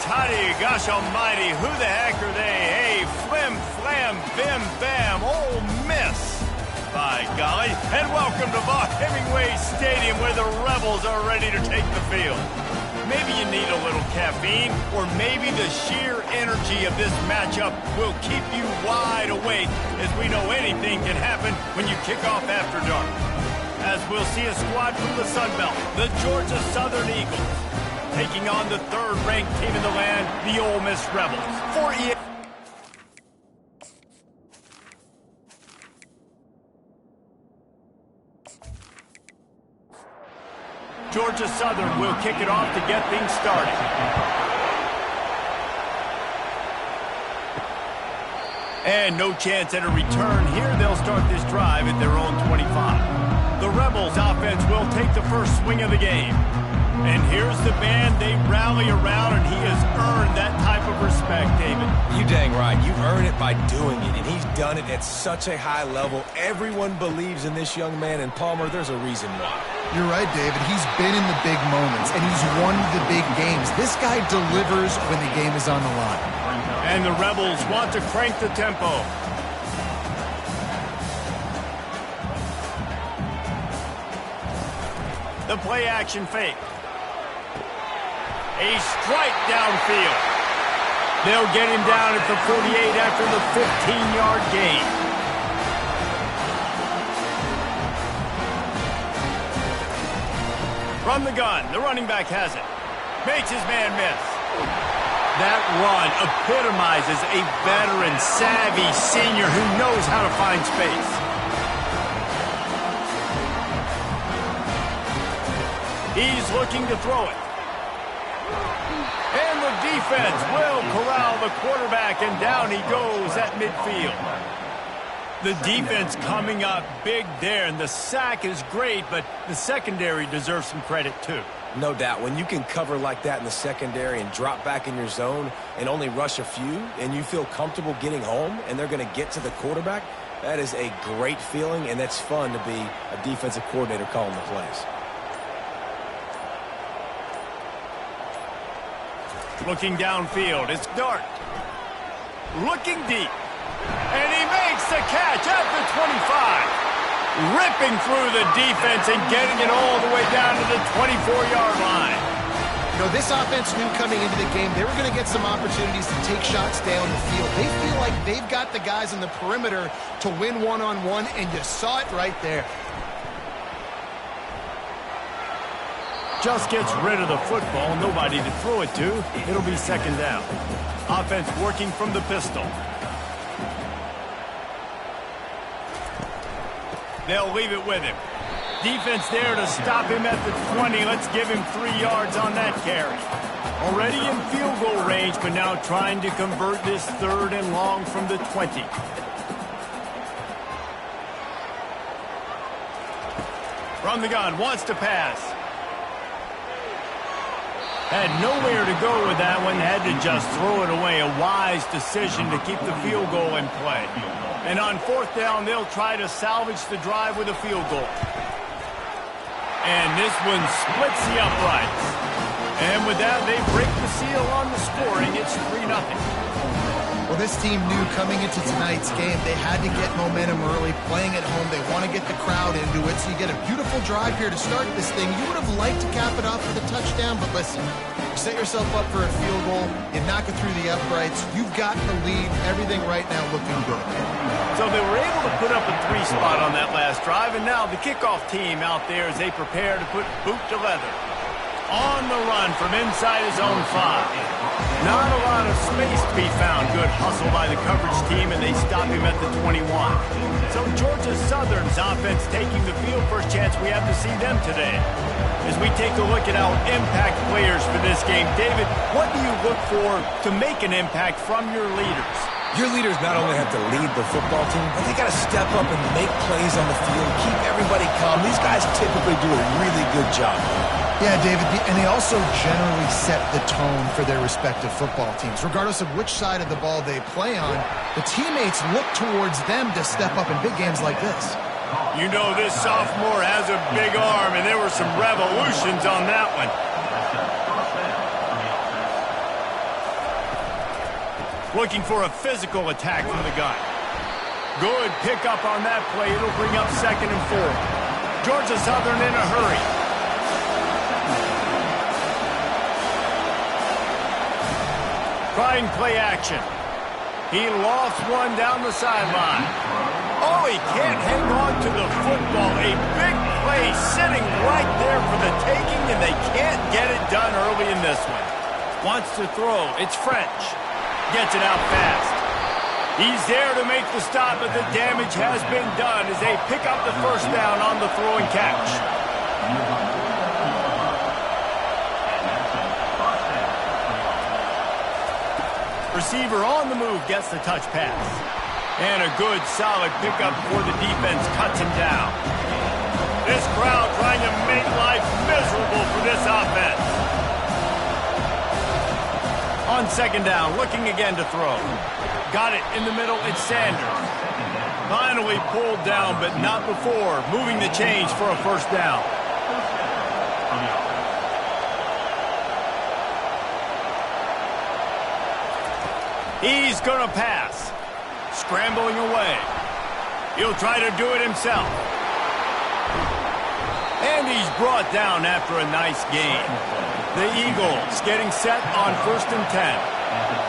Toddy, gosh almighty, who the heck are they? Hey, flim, flam, bim, bam, Ole Miss. By golly, and welcome to Hemingway Stadium where the Rebels are ready to take the field. Maybe you need a little caffeine, or maybe the sheer energy of this matchup will keep you wide awake, as we know anything can happen when you kick off after dark. As we'll see a squad from the Sun Belt, the Georgia Southern Eagles, taking on the third-ranked team in the land, the Ole Miss Rebels. For Georgia Southern will kick it off to get things started. And no chance at a return here. They'll start this drive at their own 25. The Rebels offense will take the first swing of the game. And here's the band they rally around, and he has earned that type of respect, David. You dang right. You earn it by doing it, and he's done it at such a high level. Everyone believes in this young man, and Palmer, there's a reason why. You're right, David. He's been in the big moments, and he's won the big games. This guy delivers when the game is on the line. And the Rebels want to crank the tempo. The play action fake. A strike downfield. They'll get him down at the 48 after the 15-yard gain. From the gun, the running back has it. Makes his man miss. That run epitomizes a veteran, savvy senior who knows how to find space. He's looking to throw it. And the defense will corral the quarterback, and down he goes at midfield. The defense coming up big there, and the sack is great, but the secondary deserves some credit too. No doubt. When you can cover like that in the secondary and drop back in your zone and only rush a few, and you feel comfortable getting home, and they're going to get to the quarterback, that is a great feeling, and that's fun to be a defensive coordinator calling the plays. Looking downfield, it's Dart. Looking deep. And he makes the catch at the 25. Ripping through the defense and getting it all the way down to the 24-yard line. You know, this offense knew coming into the game they were going to get some opportunities to take shots down the field. They feel like they've got the guys in the perimeter to win one-on-one, and you saw it right there. Just gets rid of the football, nobody to throw it to. It'll be second down. Offense working from the pistol. They'll leave it with him. Defense there to stop him at the 20. Let's give him 3 yards on that carry. Already in field goal range, but now trying to convert this third and long from the 20. From the gun, wants to pass. Had nowhere to go with that one, had to just throw it away. A wise decision to keep the field goal in play. And on fourth down, they'll try to salvage the drive with a field goal. And this one splits the uprights. And with that, they break the seal on the scoring. It's 3-0. Well, this team knew coming into tonight's game they had to get momentum early, playing at home. They want to get the crowd into it, so you get a beautiful drive here to start this thing. You would have liked to cap it off with a touchdown, but listen, you set yourself up for a field goal, you knock it through the uprights, you've got the lead, everything right now looking good. So they were able to put up a 3 spot on that last drive, and now the kickoff team out there as they prepare to put boot to leather. On the run from inside his own 5. Not a lot of space to be found. Good hustle by the coverage team, and they stop him at the 21. So Georgia Southern's offense taking the field. First chance we have to see them today. As we take a look at our impact players for this game, David, what do you look for to make an impact from your leaders? Your leaders not only have to lead the football team, but they got to step up and make plays on the field, keep everybody calm. These guys typically do a really good job. Yeah, David, and they also generally set the tone for their respective football teams. Regardless of which side of the ball they play on, the teammates look towards them to step up in big games like this. You know this sophomore has a big arm, and there were some revolutions on that one. Looking for a physical attack from the gun. Good pickup on that play. It'll bring up 2nd and 4. Georgia Southern in a hurry. Trying play action. He lofts one down the sideline. Oh, he can't hang on to the football. A big play sitting right there for the taking, and they can't get it done early in this one. Wants to throw. It's French. Gets it out fast. He's there to make the stop, but the damage has been done as they pick up the first down on the throw and catch. Receiver on the move gets the touch pass. And a good, solid pickup before the defense cuts him down. This crowd trying to make life miserable for this offense. On 2nd down, looking again to throw. Got it in the middle, it's Sanders. Finally pulled down, but not before moving the chains for a first down. He's going to pass. Scrambling away. He'll try to do it himself. And he's brought down after a nice gain. The Eagles getting set on 1st and 10.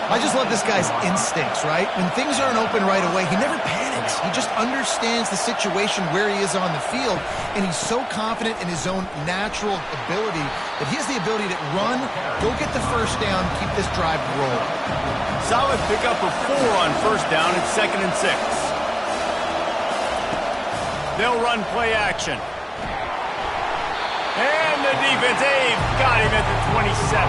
I just love this guy's instincts, right? When things aren't open right away, he never panics. He just understands the situation where he is on the field, and he's so confident in his own natural ability that he has the ability to run, go get the first down, keep this drive rolling. Solid pickup of 4 on 1st down. It's 2nd and 6. They'll run play action. And the defense, they've got him at the 27.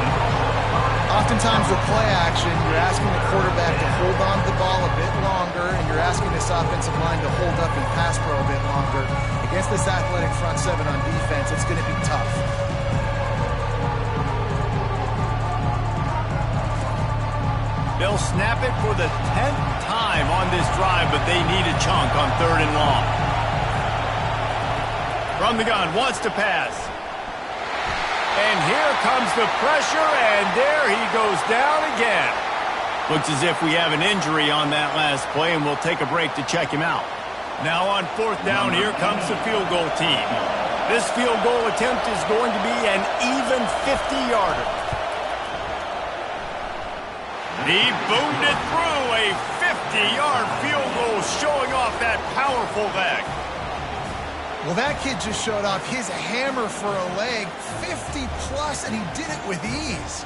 Oftentimes with play action, you're asking the quarterback to hold on to the ball a bit longer, and you're asking this offensive line to hold up and pass pro a bit longer. Against this athletic front 7 on defense, it's going to be tough. They'll snap it for the 10th time on this drive, but they need a chunk on 3rd and long. From the gun, wants to pass. And here comes the pressure, and there he goes down again. Looks as if we have an injury on that last play, and we'll take a break to check him out. Now on 4th down, here comes the field goal team. This field goal attempt is going to be an even 50-yarder. He boomed it through, a 50-yard field goal showing off that powerful leg. Well, that kid just showed off his hammer for a leg, 50-plus, and he did it with ease.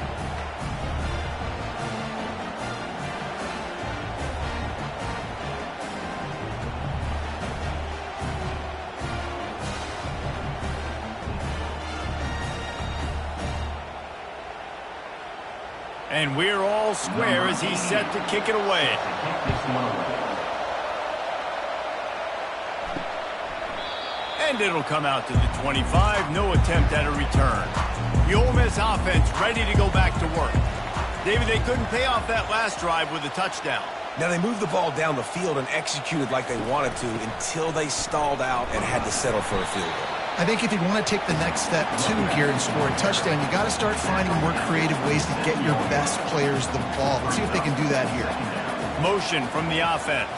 And we're all square as he's set to kick it away. And it'll come out to the 25. No attempt at a return. The Ole Miss offense ready to go back to work. David, they couldn't pay off that last drive with a touchdown. Now, they moved the ball down the field and executed like they wanted to until they stalled out and had to settle for a field goal. I think if you want to take the next step, too, here and score a touchdown, you got to start finding more creative ways to get your best players the ball. Let's see if they can do that here. Motion from the offense.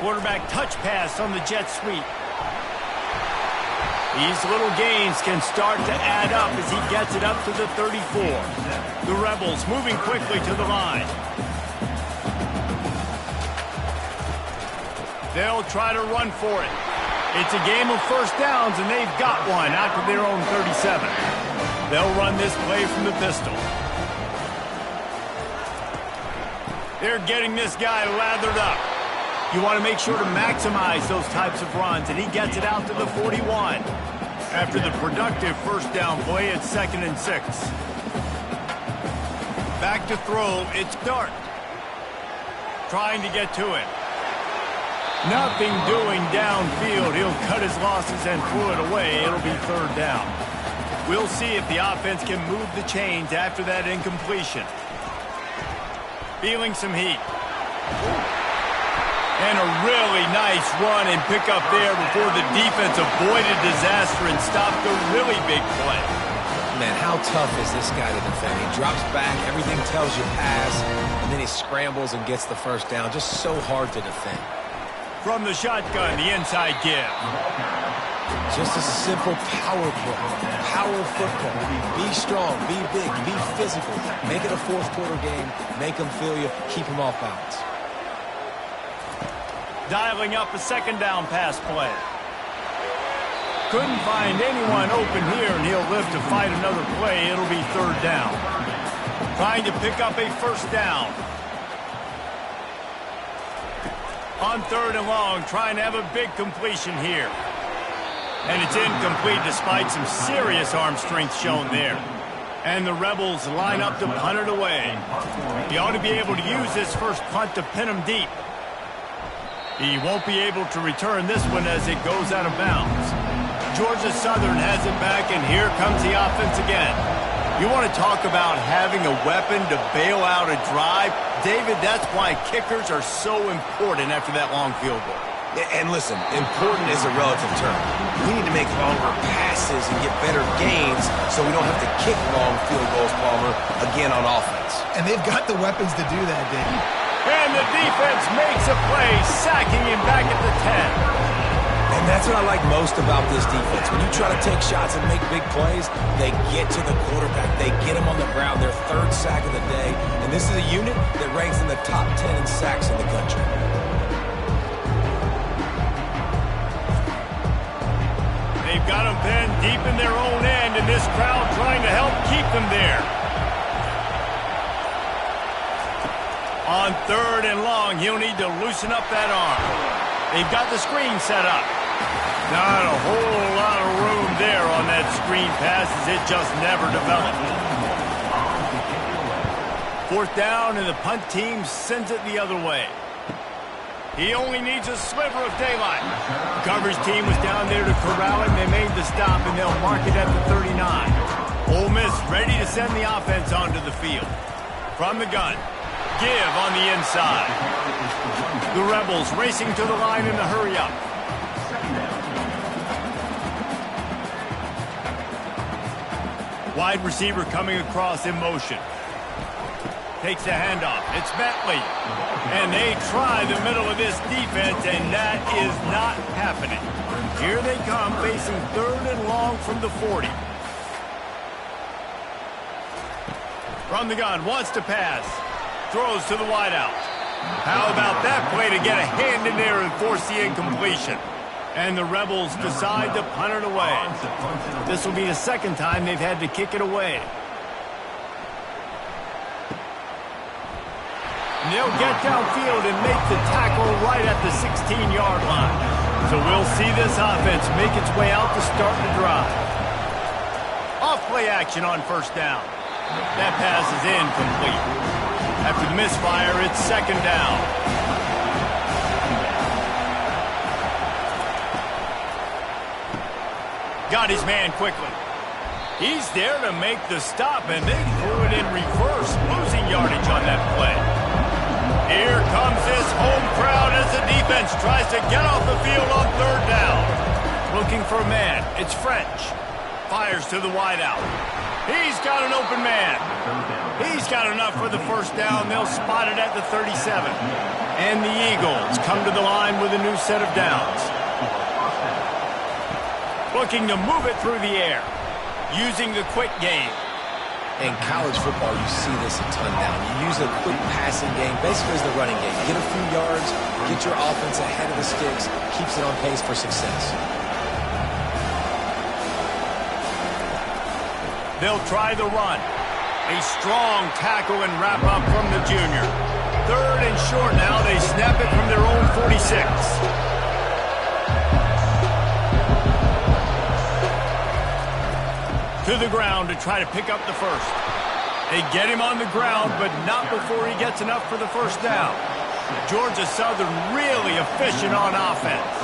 Quarterback touch pass on the jet sweep. These little gains can start to add up as he gets it up to the 34. The Rebels moving quickly to the line. They'll try to run for it. It's a game of first downs, and they've got one out to their own 37. They'll run this play from the pistol. They're getting this guy lathered up. You want to make sure to maximize those types of runs, and he gets it out to the 41. After the productive first down play, it's 2nd and 6. Back to throw, it's Dart. Trying to get to it. Nothing doing downfield. He'll cut his losses and throw it away. It'll be 3rd down. We'll see if the offense can move the chains after that incompletion. Feeling some heat. And a really nice run and pick up there before the defense avoided disaster and stopped a really big play. Man, how tough is this guy to defend? He drops back, everything tells you pass, and then he scrambles and gets the first down. Just so hard to defend. From the shotgun, the inside give. Just a simple power football. Be strong, be big, be physical. Make it a fourth quarter game. Make them feel you. Keep them off balance. Dialing up a second down pass play. Couldn't find anyone open here, and he'll live to fight another play. It'll be third down. Trying to pick up a first down. On third and long, trying to have a big completion here. And it's incomplete despite some serious arm strength shown there. And the Rebels line up to punt it away. He ought to be able to use this first punt to pin him deep. He won't be able to return this one as it goes out of bounds. Georgia Southern has it back, and here comes the offense again. You want to talk about having a weapon to bail out a drive? David, that's why kickers are so important after that long field goal. And listen, important is a relative term. We need to make longer passes and get better gains so we don't have to kick long field goals, Palmer, again on offense. And they've got the weapons to do that, David. And the defense makes a play, sacking him back at the 10. And that's what I like most about this defense. When you try to take shots and make big plays, they get to the quarterback. They get him on the ground, their third sack of the day. And this is a unit that ranks in the top 10 in sacks in the country. They've got them pinned deep in their own end, and this crowd trying to help keep them there. On third and long, he'll need to loosen up that arm. They've got the screen set up. Not a whole lot of room there on that screen pass as it just never developed. Fourth down, and the punt team sends it the other way. He only needs a sliver of daylight. The coverage team was down there to corral him. They made the stop, and they'll mark it at the 39. Ole Miss ready to send the offense onto the field. From the gun, give on the inside. The Rebels racing to the line in a hurry-up. Wide receiver coming across in motion. Takes the handoff. It's Bentley. And they try the middle of this defense, and that is not happening. Here they come, facing third and long from the 40. From the gun, wants to pass. Throws to the wideout. How about that play to get a hand in there and force the incompletion? And the Rebels decide to punt it away. This will be the second time they've had to kick it away. And they'll get downfield and make the tackle right at the 16-yard line. So we'll see this offense make its way out to start the drive. Off-play action on first down. That pass is incomplete. After the misfire, it's second down. Got his man quickly. He's there to make the stop, and they threw it in reverse, losing yardage on that play. Here comes this home crowd as the defense tries to get off the field on third down. Looking for a man. It's French. Fires to the wideout. He's got an open man. He's got enough for the first down. They'll spot it at the 37. And the Eagles come to the line with a new set of downs. Looking to move it through the air. Using the quick game. In college football, you see this a ton now. You use a quick passing game, basically as the running game. Get a few yards, get your offense ahead of the sticks, keeps it on pace for success. They'll try the run. A strong tackle and wrap up from the junior. Third and short now. They snap it from their own 46. To the ground to try to pick up the first. They get him on the ground, but not before he gets enough for the first down. Georgia Southern really efficient on offense.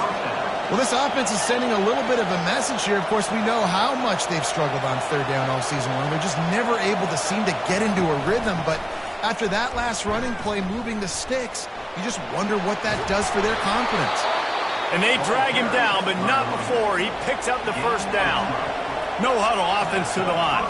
Well, this offense is sending a little bit of a message here. Of course, we know how much they've struggled on third down all season long. They're just never able to seem to get into a rhythm. But after that last running play, moving the sticks, you just wonder what that does for their confidence. And they drag him down, but not before he picks up the first down. No huddle offense to the line.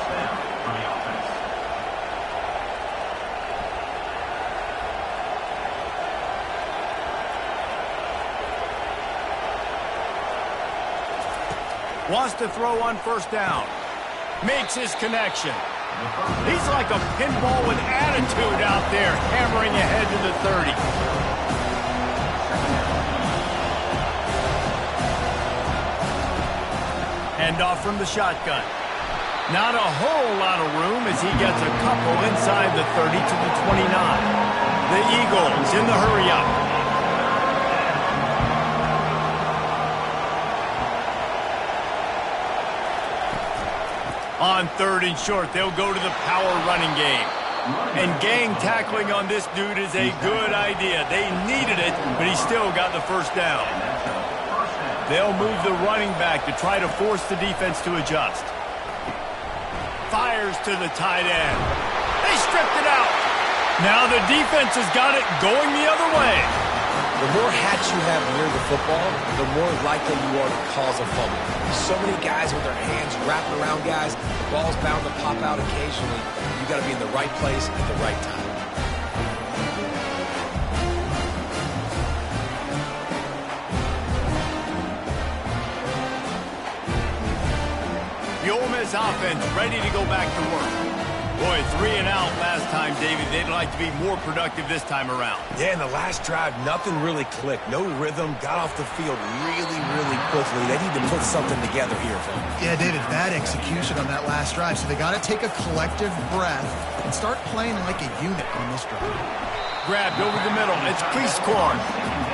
Wants to throw on first down. Makes his connection. He's like a pinball with attitude out there, hammering ahead to the 30. Handoff from the shotgun. Not a whole lot of room as he gets a couple inside the 30 to the 29. The Eagles in the hurry-up. On 3rd and short, they'll go to the power running game. And gang tackling on this dude is a good idea. They needed it, but he still got the first down. They'll move the running back to try to force the defense to adjust. Fires to the tight end. They stripped it out. Now the defense has got it going the other way. The more hats you have near the football, the more likely you are to cause a fumble. So many guys with their hands wrapping around guys, the ball's bound to pop out occasionally. You got to be in the right place at the right time. The Ole Miss offense ready to go back to work. Boy, 3 and out last time, David. They'd like to be more productive this time around. Yeah, in the last drive, nothing really clicked. No rhythm, got off the field really, really quickly. They need to put something together here, Phil. Yeah, David, bad execution on that last drive. So they got to take a collective breath and start playing like a unit on this drive. Grabbed over the middle. It's Priestcorn.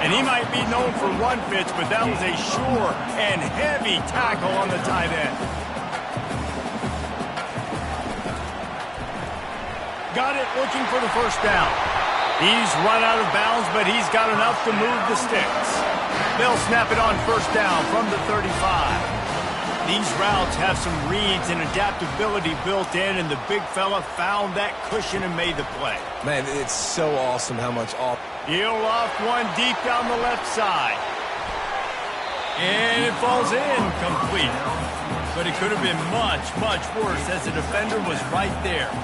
And he might be known for one pitch, but that was a sure and heavy tackle on the tight end. Got it, looking for the first down. He's run out of bounds, but he's got enough to move the sticks. They'll snap it on first down from the 35. These routes have some reads and adaptability built in, and the big fella found that cushion and made the play. Man, it's so awesome how much off. He'll off one deep down the left side. And it falls in complete. But it could have been much, much worse as the defender was right there.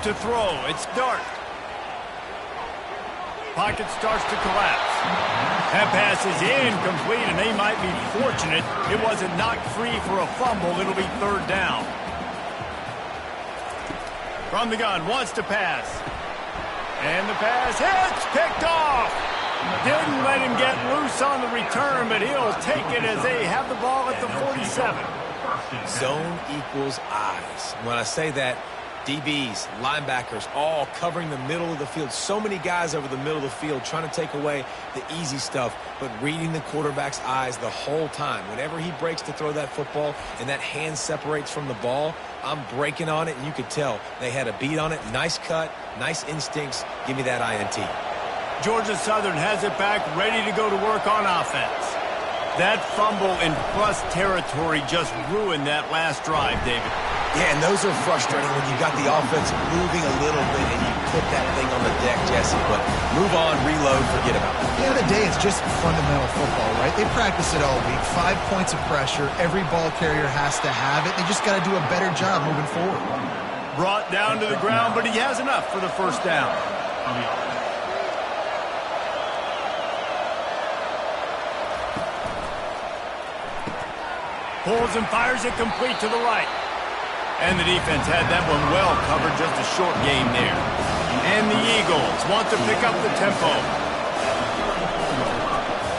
To throw, it's Dart. Pocket starts to collapse. That pass is incomplete, and they might be fortunate it wasn't knocked free for a fumble. It'll be 3rd down. From the gun, wants to pass. And the pass hits, picked off. Didn't let him get loose on the return, but he'll take it as they have the ball at the 47. Zone equals eyes. When I say that, DBs, linebackers, all covering the middle of the field. So many guys over the middle of the field trying to take away the easy stuff, but reading the quarterback's eyes the whole time. Whenever he breaks to throw that football and that hand separates from the ball, I'm breaking on it, and you could tell they had a beat on it. Nice cut, nice instincts. Give me that INT. Georgia Southern has it back, ready to go to work on offense. That fumble in plus territory just ruined that last drive, David. Yeah, and those are frustrating when you got the offense moving a little bit and you put that thing on the deck, Jesse. But move on, reload, forget about it. At the end of the day, it's just fundamental football, right? They practice it all week. 5 points of pressure. Every ball carrier has to have it. They just got to do a better job moving forward. Brought down to the ground, but he has enough for the first down. Pulls and fires it complete to the right. And the defense had that one well covered, just a short game there. And the Eagles want to pick up the tempo.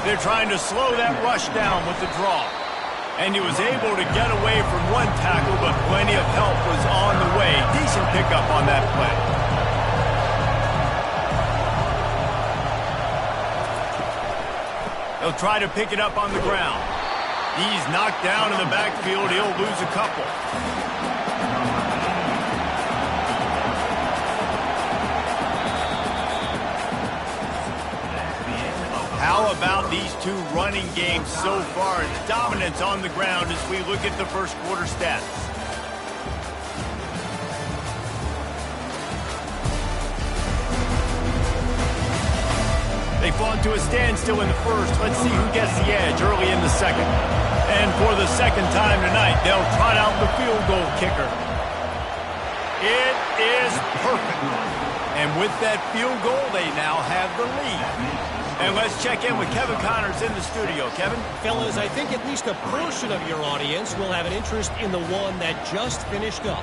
They're trying to slow that rush down with the draw. And he was able to get away from one tackle, but plenty of help was on the way. Decent pickup on that play. He'll try to pick it up on the ground. He's knocked down in the backfield. He'll lose a couple. How about these two running games so far? Dominance on the ground as we look at the first quarter stats. They They've gone to a standstill in the first. Let's see who gets the edge early in the second. And for the second time tonight, they'll trot out the field goal kicker. It is perfect. And with that field goal, they now have the lead. And let's check in with Kevin Connors in the studio. Kevin? Fellas, I think at least a portion of your audience will have an interest in the one that just finished up.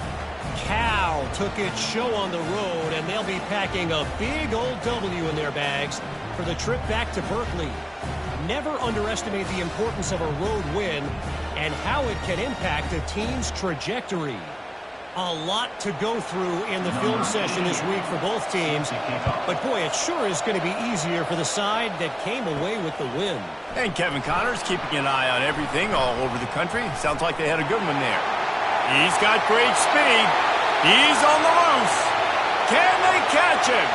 Cal took its show on the road, and they'll be packing a big old W in their bags for the trip back to Berkeley. Never underestimate the importance of a road win and how it can impact a team's trajectory. A lot to go through in the film session this week for both teams. But, boy, it sure is going to be easier for the side that came away with the win. And Kevin Connors keeping an eye on everything all over the country. Sounds like they had a good one there. He's got great speed. He's on the loose. Can they catch him?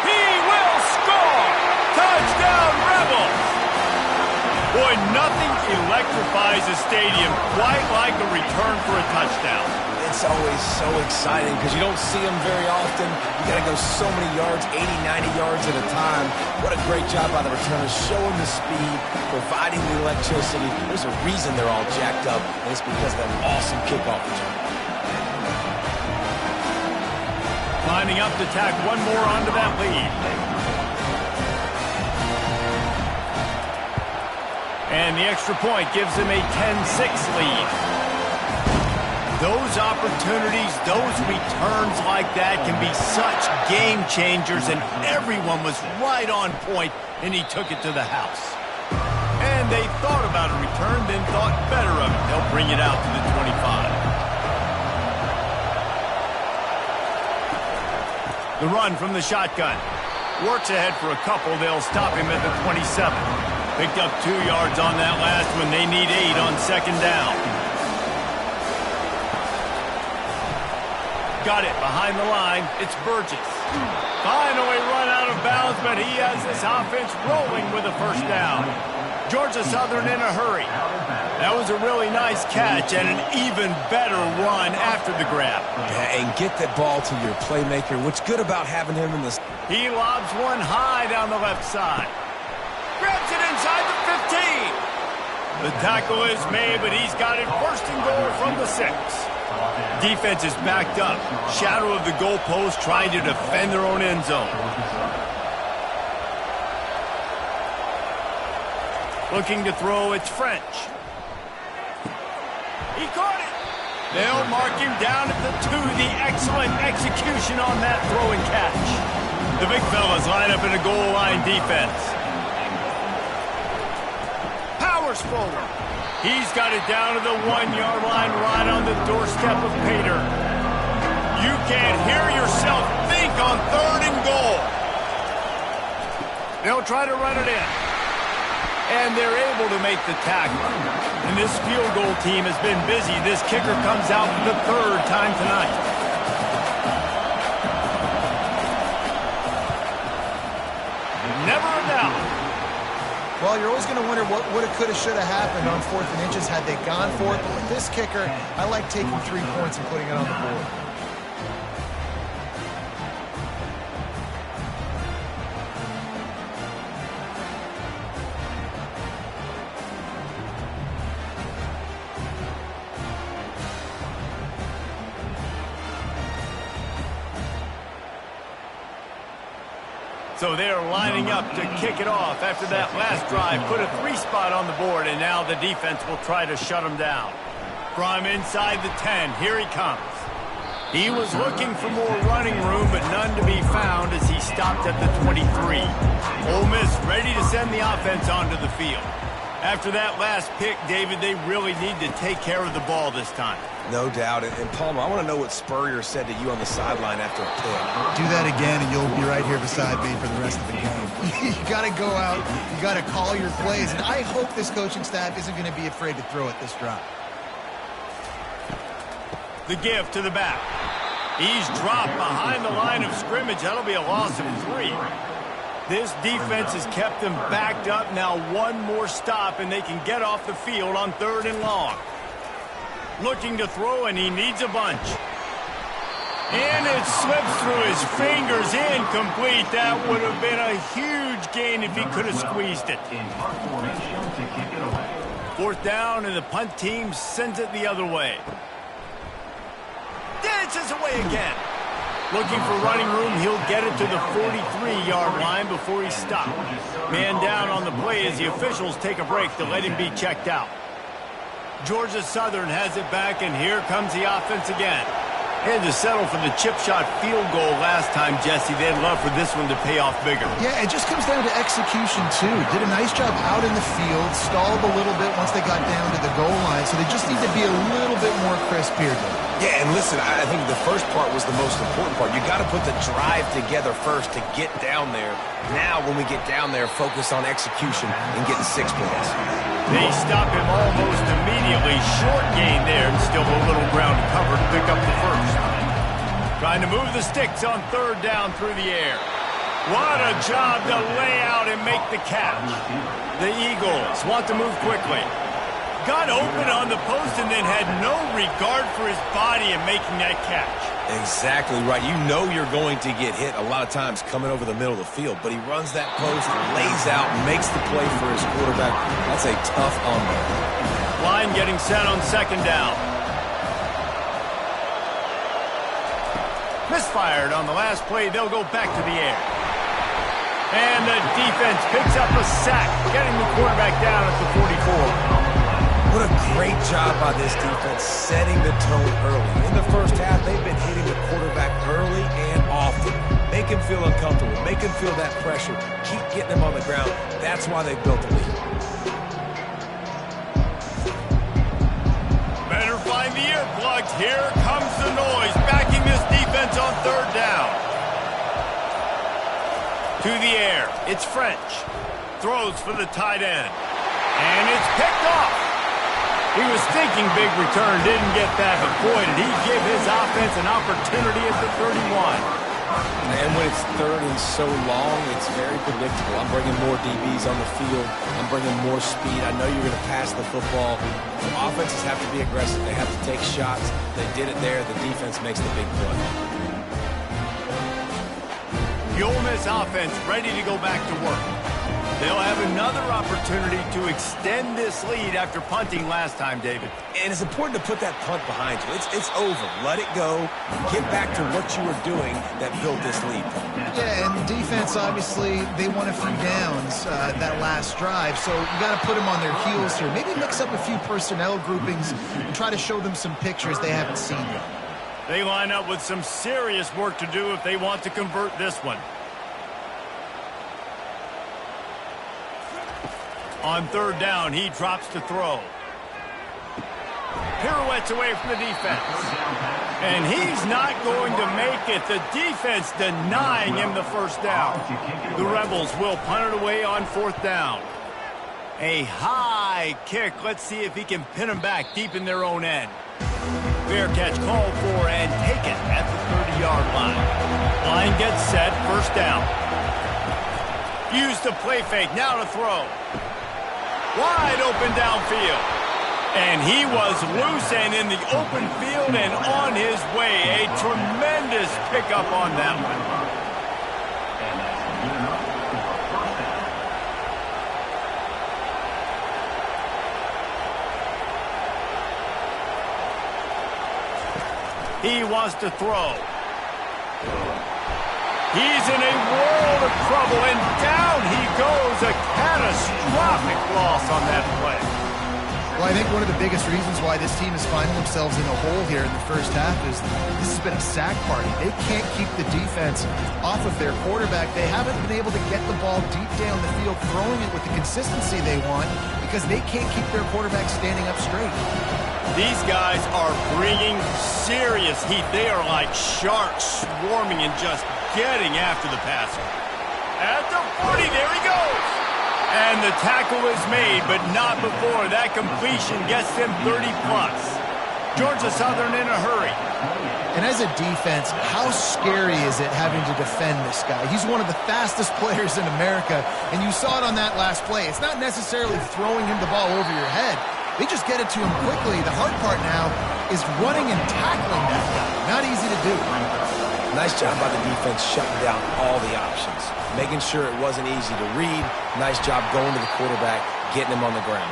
He will score! Touchdown, Rebels! Boy, nothing electrifies a stadium quite like a return for a touchdown. It's always so exciting because you don't see them very often. You got to go so many yards, 80, 90 yards at a time. What a great job by the returners, showing the speed, providing the electricity. There's a reason they're all jacked up, and it's because of that awesome kickoff return. Lining up to tack one more onto that lead. And the extra point gives them a 10-6 lead. Those opportunities, those returns like that can be such game changers, and everyone was right on point, and he took it to the house. And they thought about a return, then thought better of it. They'll bring it out to the 25. The run from the shotgun. Works ahead for a couple. They'll stop him at the 27. Picked up 2 yards on that last one. They need 8 on second down. Got it behind the line. It's Burgess. Finally run out of bounds, but he has this offense rolling with a first down. Georgia Southern in a hurry. That was a really nice catch and an even better run after the grab. Yeah, and get that ball to your playmaker. What's good about having him in this? He lobs one high down the left side. Grabs it inside the 15. The tackle is made, but he's got it first and goal from the 6. Defense is backed up. Shadow of the goalpost trying to defend their own end zone. Looking to throw, it's French. He caught it. They'll mark him down at the 2. The excellent execution on that throw and catch. The big fellas line up in a goal line defense. Powers forward. He's got it down to the 1-yard line right on the doorstep of Pater. You can't hear yourself think on 3rd and goal. They'll try to run it in. And they're able to make the tackle. And this field goal team has been busy. This kicker comes out for the 3rd time tonight. Never a doubt. Well, you're always going to wonder what would have, could have, should have happened on 4th and inches had they gone for it. But with this kicker, I like taking 3 points and putting it on the board. So they're lining up to kick it off after that last drive. Put a 3 spot on the board, and now the defense will try to shut them down. From inside the 10, here he comes. He was looking for more running room, but none to be found as he stopped at the 23. Ole Miss ready to send the offense onto the field. After that last pick, David, they really need to take care of the ball this time. No doubt. And Palmer, I want to know what Spurrier said to you on the sideline after a pick. Do that again, and you'll be right here beside me for the rest of the game. You got to go out. You got to call your plays. And I hope this coaching staff isn't going to be afraid to throw it this drive. The give to the back. He's dropped behind the line of scrimmage. That'll be a loss of 3. This defense has kept them backed up. Now one more stop, and they can get off the field on 3rd and long. Looking to throw, and he needs a bunch. And it slips through his fingers, incomplete. That would have been a huge gain if he could have squeezed it. Fourth down, and the punt team sends it the other way. Dances away again. Looking for running room, he'll get it to the 43-yard line before he's stopped. Man down on the play as the officials take a break to let him be checked out. Georgia Southern has it back, and here comes the offense again. Had to settle for the chip shot field goal last time, Jesse. They'd love for this one to pay off bigger. Yeah, it just comes down to execution, too. Did a nice job out in the field, stalled a little bit once they got down to the goal line, so they just need to be a little bit more crisp here. Yeah, and listen, I think the first part was the most important part. You got to put the drive together first to get down there. Now, when we get down there, focus on execution and getting 6 points. They stop him almost immediately. Short gain there, and still a little ground to cover to pick up the first. Trying to move the sticks on third down through the air. What a job to lay out and make the catch. The Eagles want to move quickly. Got open on the post and then had no regard for his body in making that catch. Exactly right. You know you're going to get hit a lot of times coming over the middle of the field, but he runs that post, lays out, makes the play for his quarterback. That's a tough on-ball. Line getting set on second down. Misfired on the last play. They'll go back to the air. And the defense picks up a sack, getting the quarterback down at the 44. What a great job by this defense setting the tone early. In the first half, they've been hitting the quarterback early and often. Make him feel uncomfortable. Make him feel that pressure. Keep getting him on the ground. That's why they built the lead. Better find the earplugs. Here comes the noise, backing this defense on third down. To the air. It's French. Throws for the tight end. And it's picked off. He was thinking big return, didn't get that, but boy, did he give his offense an opportunity at the 31. And when it's third and so long, it's very predictable. I'm bringing more DBs on the field. I'm bringing more speed. I know you're going to pass the football. The offenses have to be aggressive. They have to take shots. They did it there. The defense makes the big play. The Ole Miss offense ready to go back to work. They'll have another opportunity to extend this lead after punting last time, David. And it's important to put that punt behind you. It's over. Let it go. Get back to what you were doing that built this lead. Yeah, and defense, obviously, they won a few downs that last drive, so you got to put them on their heels here. Maybe mix up a few personnel groupings and try to show them some pictures they haven't seen yet. They line up with some serious work to do if they want to convert this one. On third down, he drops to throw. Pirouettes away from the defense. And he's not going to make it. The defense denying him the first down. The Rebels will punt it away on fourth down. A high kick. Let's see if he can pin them back deep in their own end. Fair catch called for and taken at the 30-yard line. Line gets set, first down. Used the play fake, now to throw. Wide open downfield. And he was loose and in the open field and on his way. A tremendous pickup on that one. He wants to throw. He's in a world of trouble, and down he goes. A catastrophic loss on that play. Well, I think one of the biggest reasons why this team is finding themselves in a hole here in the first half is this has been a sack party. They can't keep the defense off of their quarterback. They haven't been able to get the ball deep down the field, throwing it with the consistency they want because they can't keep their quarterback standing up straight. These guys are bringing serious heat. They are like sharks swarming and just getting after the passer. At the 40, there he goes. And the tackle is made, but not before. That completion gets them 30-plus. Georgia Southern in a hurry. And as a defense, how scary is it having to defend this guy? He's one of the fastest players in America, and you saw it on that last play. It's not necessarily throwing him the ball over your head. They just get it to him quickly. The hard part now is running and tackling that guy. Not easy to do. Nice job by the defense shutting down all the options, making sure it wasn't easy to read. Nice job going to the quarterback, getting him on the ground.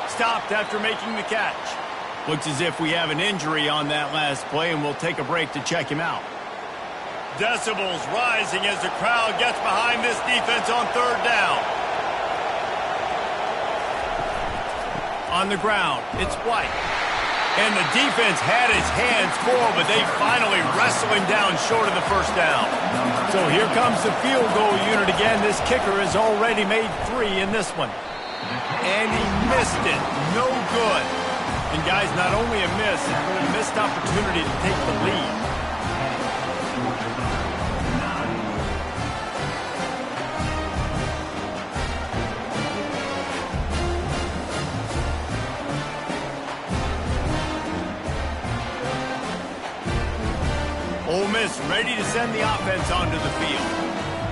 Stopped after making the catch. Looks as if we have an injury on that last play, and we'll take a break to check him out. Decibels rising as the crowd gets behind this defense on third down. On the ground, it's White. And the defense had his hands full, but they finally wrestle him down short of the first down. So here comes the field goal unit again. This kicker has already made 3 in this one. And he missed it. No good. And guys, not only a miss, but a missed opportunity to take the lead. Ole Miss ready to send the offense onto the field.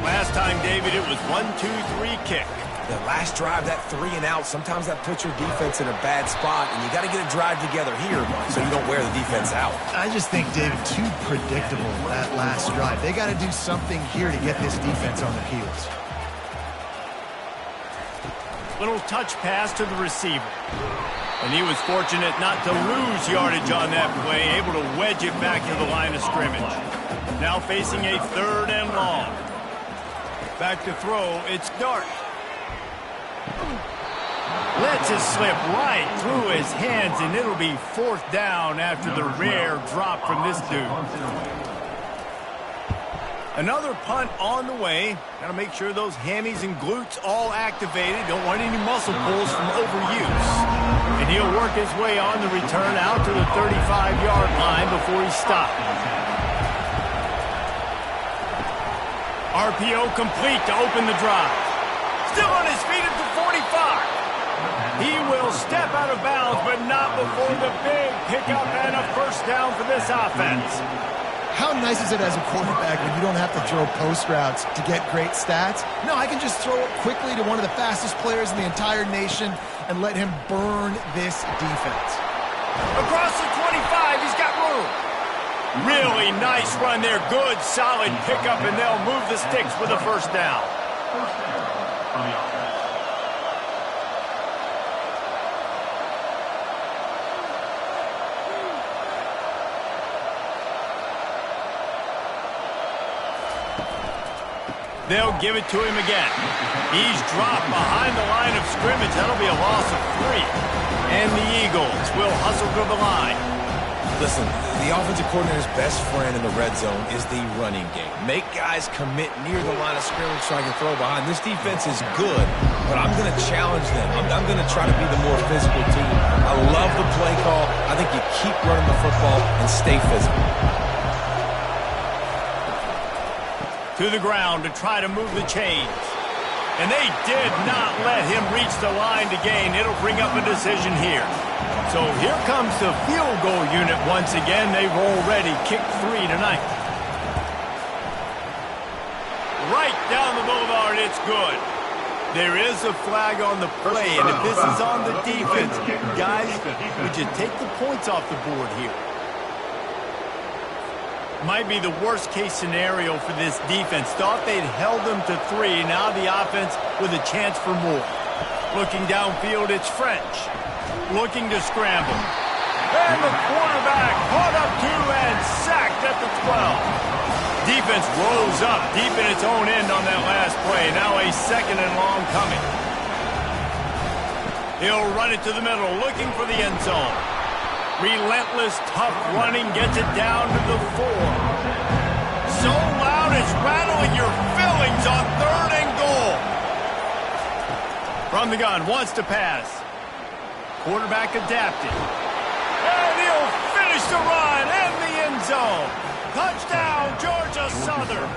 Last time, David, it was 1-2-3 kick. The last drive, that 3 and out, sometimes that puts your defense in a bad spot, and you got to get a drive together here so you don't wear the defense out. I just think, David, too predictable that last drive. They got to do something here to get this defense on their heels. Little touch pass to the receiver. And he was fortunate not to lose yardage on that play, able to wedge it back to the line of scrimmage. Now facing a 3rd and long. Back to throw, it's Dart. Lets it slip right through his hands, and it'll be 4th down after the rare drop from this dude. Another punt on the way. Got to make sure those hammies and glutes all activated. Don't want any muscle pulls from overuse. And he'll work his way on the return out to the 35-yard line before he's stopped. RPO complete to open the drive. Still on his feet at the 45. He will step out of bounds, but not before the big pickup and a first down for this offense. How nice is it as a quarterback when you don't have to throw post routes to get great stats? No, I can just throw it quickly to one of the fastest players in the entire nation and let him burn this defense. Across the 25, he's got room. Really nice run there. Good, solid pickup, and they'll move the sticks with a first down. They'll give it to him again. He's dropped behind the line of scrimmage. That'll be a loss of 3. And the Eagles will hustle to the line. Listen, the offensive coordinator's best friend in the red zone is the running game. Make guys commit near the line of scrimmage so I can throw behind. This defense is good, but I'm going to challenge them. I'm going to try to be the more physical team. I love the play call. I think you keep running the football and stay physical. To the ground to try to move the chains. And they did not let him reach the line to gain. It'll bring up a decision here. So here comes the field goal unit once again. They've already kicked 3 tonight. Right down the boulevard, it's good. There is a flag on the play, and if this is on the defense, guys, would you take the points off the board here? Might be the worst-case scenario for this defense. Thought they'd held them to 3. Now the offense with a chance for more. Looking downfield, it's French. Looking to scramble. And the quarterback caught up to and sacked at the 12. Defense rose up deep in its own end on that last play. Now a 2nd and long coming. He'll run it to the middle, looking for the end zone. Relentless, tough running gets it down to the 4. So loud it's rattling your fillings on 3rd and goal. From the gun, wants to pass. Quarterback adapted. And he'll finish the run in the end zone. Touchdown, Georgia Southern.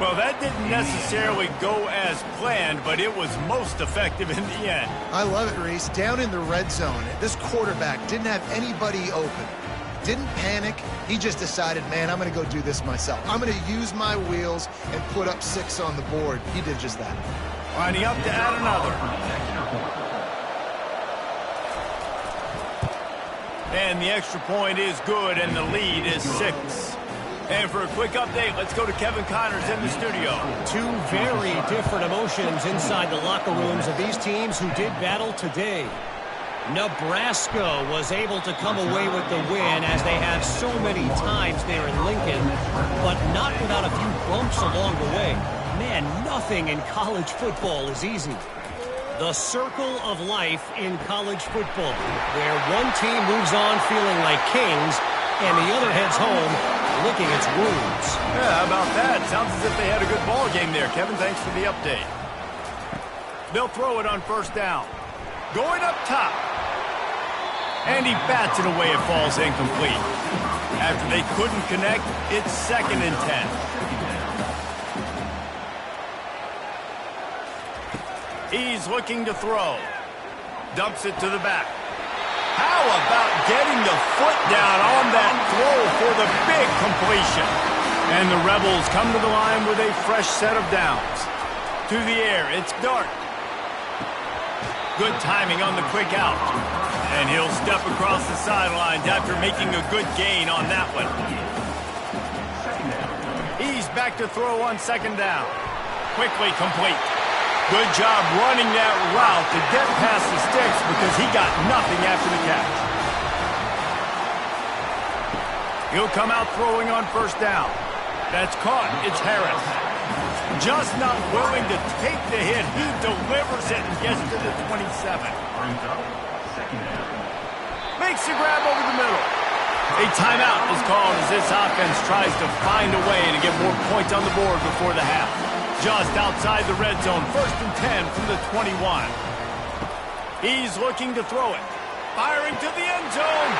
Well, that didn't necessarily go as planned, but it was most effective in the end. I love it, Reese. Down in the red zone, this quarterback didn't have anybody open. Didn't panic. He just decided, man, I'm going to go do this myself. I'm going to use my wheels and put up 6 on the board. He did just that. Lining up to add another. And the extra point is good, and the lead is 6. And for a quick update, let's go to Kevin Connors in the studio. Two very different emotions inside the locker rooms of these teams who did battle today. Nebraska was able to come away with the win, as they have so many times there in Lincoln, but not without a few bumps along the way. Man, nothing in college football is easy. The circle of life in college football, where one team moves on feeling like kings, and the other heads home licking its wounds. Yeah, how about that? Sounds as if they had a good ball game there. Kevin, thanks for the update. They'll throw it on first down. Going up top. And he bats it away. It falls incomplete. After they couldn't connect, it's 2nd and 10. He's looking to throw. Dumps it to the back. How about getting the foot down on that throw for the big completion? And the Rebels come to the line with a fresh set of downs. To the air, it's Dart. Good timing on the quick out. And he'll step across the sidelines after making a good gain on that one. He's back to throw on 2nd down. Quickly complete. Good job running that route to get past the sticks because he got nothing after the catch. He'll come out throwing on first down. That's caught. It's Harris. Just not willing to take the hit. He delivers it and gets to the 27. Makes the grab over the middle. A timeout is called as this offense tries to find a way to get more points on the board before the half. Just outside the red zone, 1st and 10 from the 21. He's looking to throw it. Firing to the end zone.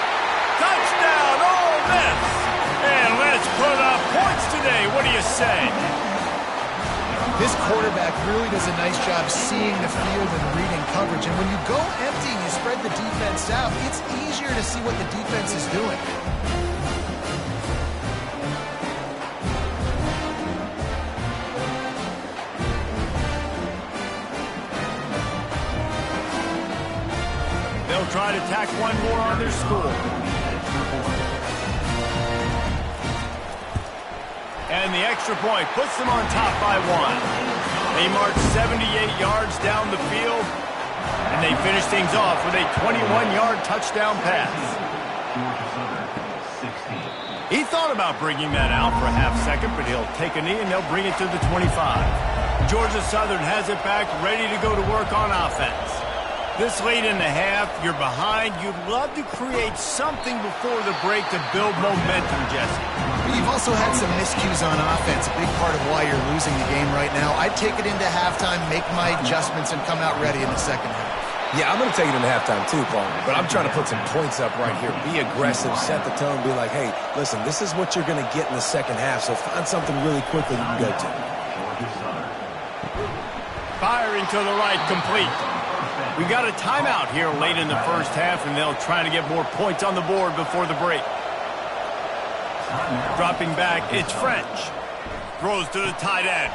Touchdown, Ole Miss. And let's put up points today. What do you say? This quarterback really does a nice job seeing the field and reading coverage. And when you go empty and you spread the defense out, it's easier to see what the defense is doing. They'll try to tack one more on their score. And the extra point puts them on top by 1. They march 78 yards down the field, and they finish things off with a 21-yard touchdown pass. He thought about bringing that out for a half second, but he'll take a knee and they'll bring it to the 25. Georgia Southern has it back, ready to go to work on offense. This late in the half, you're behind. You'd love to create something before the break to build momentum, Jesse. You've also had some miscues on offense, a big part of why you're losing the game right now. I'd take it into halftime, make my adjustments, and come out ready in the second half. Yeah, I'm going to take it into halftime too, Paul. But I'm trying to put some points up right here. Be aggressive, set the tone, be like, hey, listen, this is what you're going to get in the second half, so find something really quickly you can go to. Firing to the right, complete. We've got a timeout here late in the first half, and they'll try to get more points on the board before the break. Dropping back, it's French. Throws to the tight end.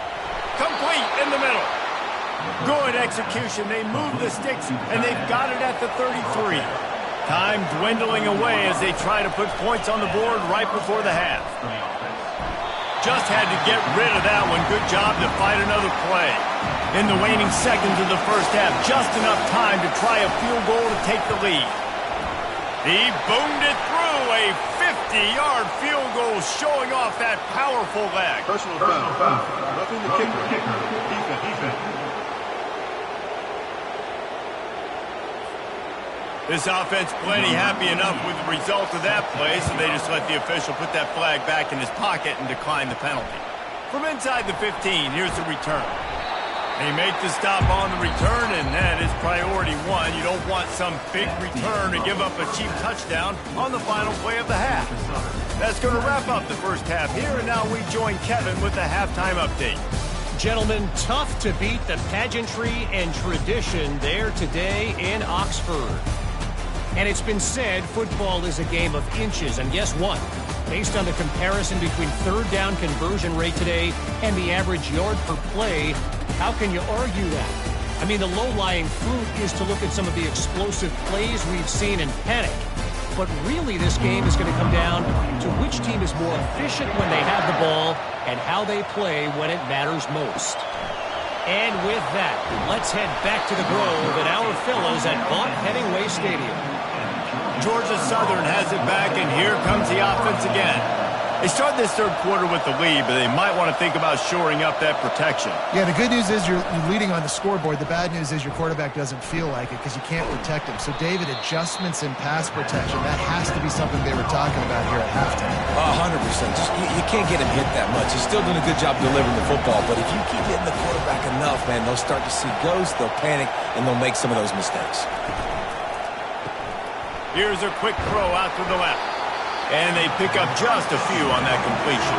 Complete in the middle. Good execution. They move the sticks, and they've got it at the 33. Time dwindling away as they try to put points on the board right before the half. Just had to get rid of that one. Good job to fight another play. In the waning seconds of the first half, just enough time to try a field goal to take the lead. He boomed it through, a 50-yard field goal showing off that powerful leg. Personal foul. Roughing the kicker. Defense. This offense plenty happy enough with the result of that play, so they just let the official put that flag back in his pocket and decline the penalty. From inside the 15, here's the return. They make the stop on the return, and that is priority one. You don't want some big return to give up a cheap touchdown on the final play of the half. That's going to wrap up the first half here, and now we join Kevin with the halftime update. Gentlemen, tough to beat the pageantry and tradition there today in Oxford. And it's been said football is a game of inches, and guess what? Based on the comparison between third down conversion rate today and the average yard per play, how can you argue that? I mean, the low-lying fruit is to look at some of the explosive plays we've seen in panic. but really this game is going to come down to which team is more efficient when they have the ball and how they play when it matters most. And with that, let's head back to the Grove and our fellas at Hemingway Stadium. Georgia Southern has it back, and here comes the offense again. They started this third quarter with the lead, but they might want to think about shoring up that protection. Yeah, the good news is you're leading on the scoreboard. The bad news is your quarterback doesn't feel like it because you can't protect him. So, David, adjustments in pass protection, that has to be something they were talking about here at halftime. 100%. You can't get him hit that much. He's still doing a good job delivering the football, but if you keep hitting the quarterback enough, man, they'll start to see ghosts, they'll panic, and they'll make some of those mistakes. Here's a quick throw out to the left. And they pick up just a few on that completion.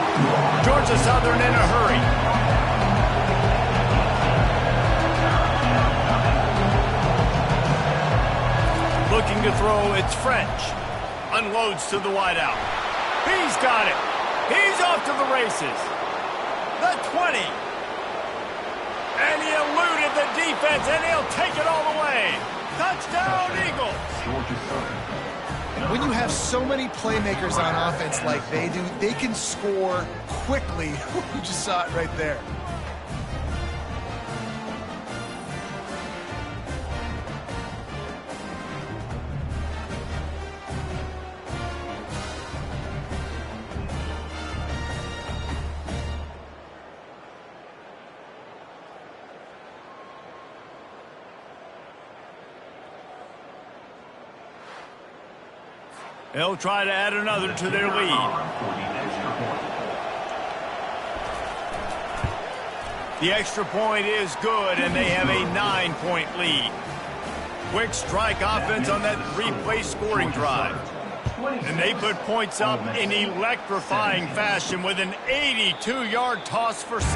Georgia Southern in a hurry. Looking to throw, it's French. Unloads to the wideout. He's got it. He's off to the races. The 20. And he eluded the defense, and he'll take it all the way. Touchdown, Eagles. Georgia Southern. When you have so many playmakers on offense like they do, they can score quickly. You just saw it right there. They'll try to add another to their lead. The extra point is good, and they have a 9-point lead. Quick strike offense on that replay scoring drive. And they put points up in electrifying fashion with an 82-yard toss for 6.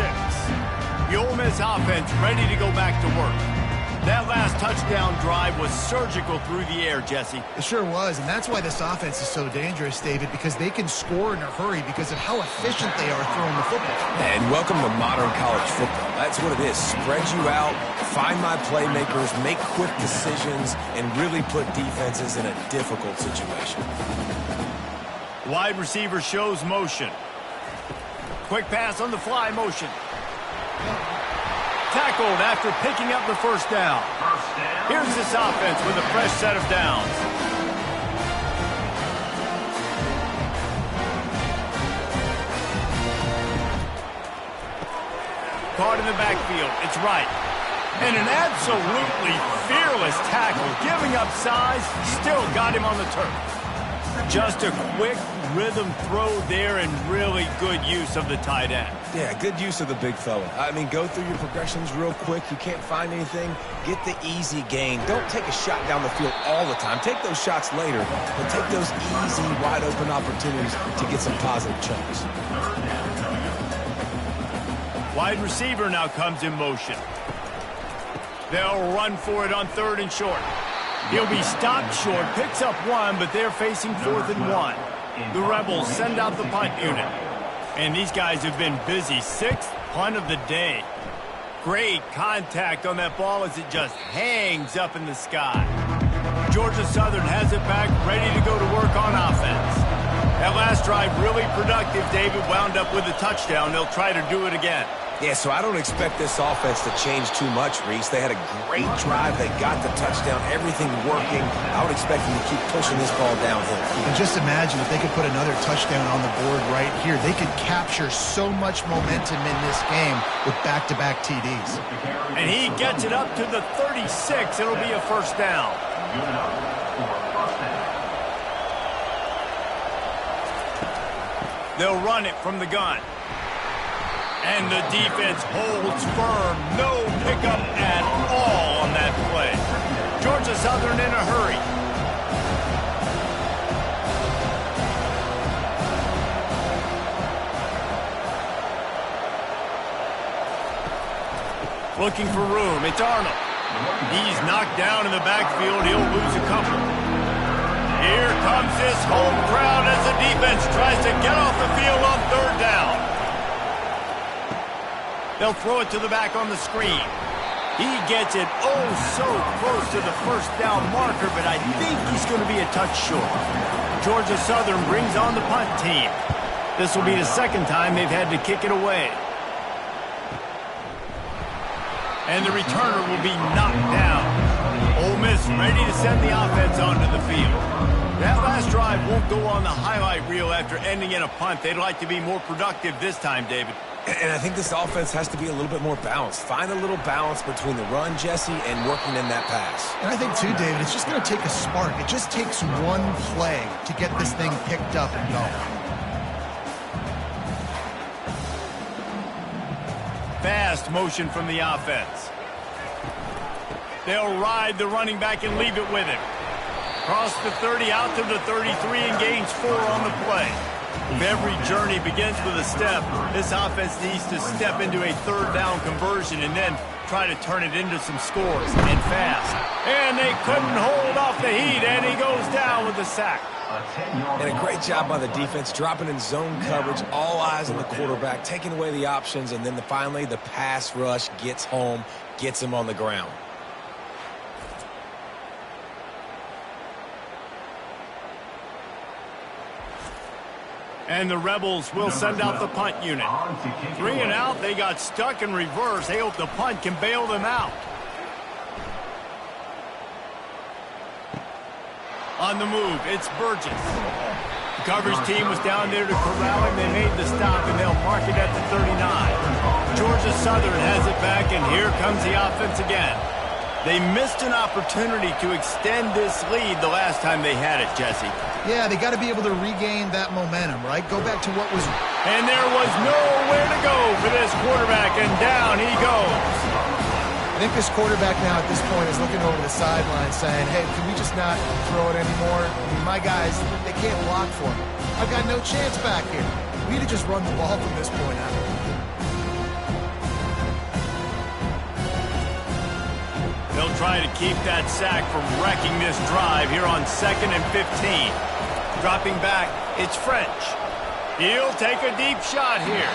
The Ole Miss offense ready to go back to work. That last touchdown drive was surgical through the air, Jesse. It sure was, and that's why this offense is so dangerous, David, because they can score in a hurry because of how efficient they are throwing the football. And welcome to modern college football. That's what it is. Spread you out, find my playmakers, make quick decisions, and really put defenses in a difficult situation. Wide receiver shows motion. Quick pass on the fly motion. Tackled after picking up the first down. Here's this offense with a fresh set of downs. Caught in the backfield. It's right. And an absolutely fearless tackle. Giving up size, still got him on the turf. Just a quick rhythm throw there and really good use of the tight end. Yeah, good use of the big fella. I mean, go through your progressions real quick. You can't find anything. Get the easy gain. Don't take a shot down the field all the time. Take those shots later, but take those easy, wide-open opportunities to get some positive chunks. Wide receiver now comes in motion. They'll run for it on 3rd and short. He'll be stopped short, picks up 1, but they're facing 4th and 1. The Rebels send out the punt unit. And these guys have been busy. 6th punt of the day. Great contact on that ball as it just hangs up in the sky. Georgia Southern has it back, ready to go to work on offense. That last drive really productive. David wound up with a touchdown. They'll try to do it again. Yeah, so I don't expect this offense to change too much, Reese. They had a great drive. They got the touchdown. Everything working. I would expect them to keep pushing this ball downhill. And just imagine if they could put another touchdown on the board right here. They could capture so much momentum in this game with back-to-back TDs. And he gets it up to the 36. It'll be a first down. They'll run it from the gun. And the defense holds firm. No pickup at all on that play. Georgia Southern in a hurry. Looking for room. It's Arnold. He's knocked down in the backfield. He'll lose a couple. Here comes this home crowd as the defense tries to get off the field on 3rd down. They'll throw it to the back on the screen. He gets it oh so close to the first down marker, but I think he's going to be a touch short. Georgia Southern brings on the punt team. This will be the second time they've had to kick it away. And the returner will be knocked down. Ole Miss ready to send the offense onto the field. That last drive won't go on the highlight reel after ending in a punt. They'd like to be more productive this time, David. And I think this offense has to be a little bit more balanced. Find a little balance between the run, Jesse, and working in that pass. And I think, too, David, it's just going to take a spark. It just takes one play to get this thing picked up and going. Fast motion from the offense. They'll ride the running back and leave it with him. Cross the 30 out to the 33 and gains 4 on the play. If every journey begins with a step, this offense needs to step into a third down conversion and then try to turn it into some scores, and fast. And they couldn't hold off the heat, and he goes down with the sack. And a great job by the defense, dropping in zone coverage, all eyes on the quarterback, taking away the options, and then finally the pass rush gets home, gets him on the ground. And the Rebels will send out the punt unit. 3 and out, they got stuck in reverse. They hope the punt can bail them out. On the move, it's Burgess. The coverage team was down there to corral him. They made the stop, and they'll mark it at the 39. Georgia Southern has it back, and here comes the offense again. They missed an opportunity to extend this lead the last time they had it, Jesse. Yeah, they got to be able to regain that momentum, right? Go back to what was... And there was nowhere to go for this quarterback, and down he goes. I think this quarterback now at this point is looking over the sideline saying, hey, can we just not throw it anymore? I mean, my guys, they can't block for me. I've got no chance back here. We need to just run the ball from this point out. They'll try to keep that sack from wrecking this drive here on 2nd and 15. Dropping back, it's French. He'll take a deep shot here.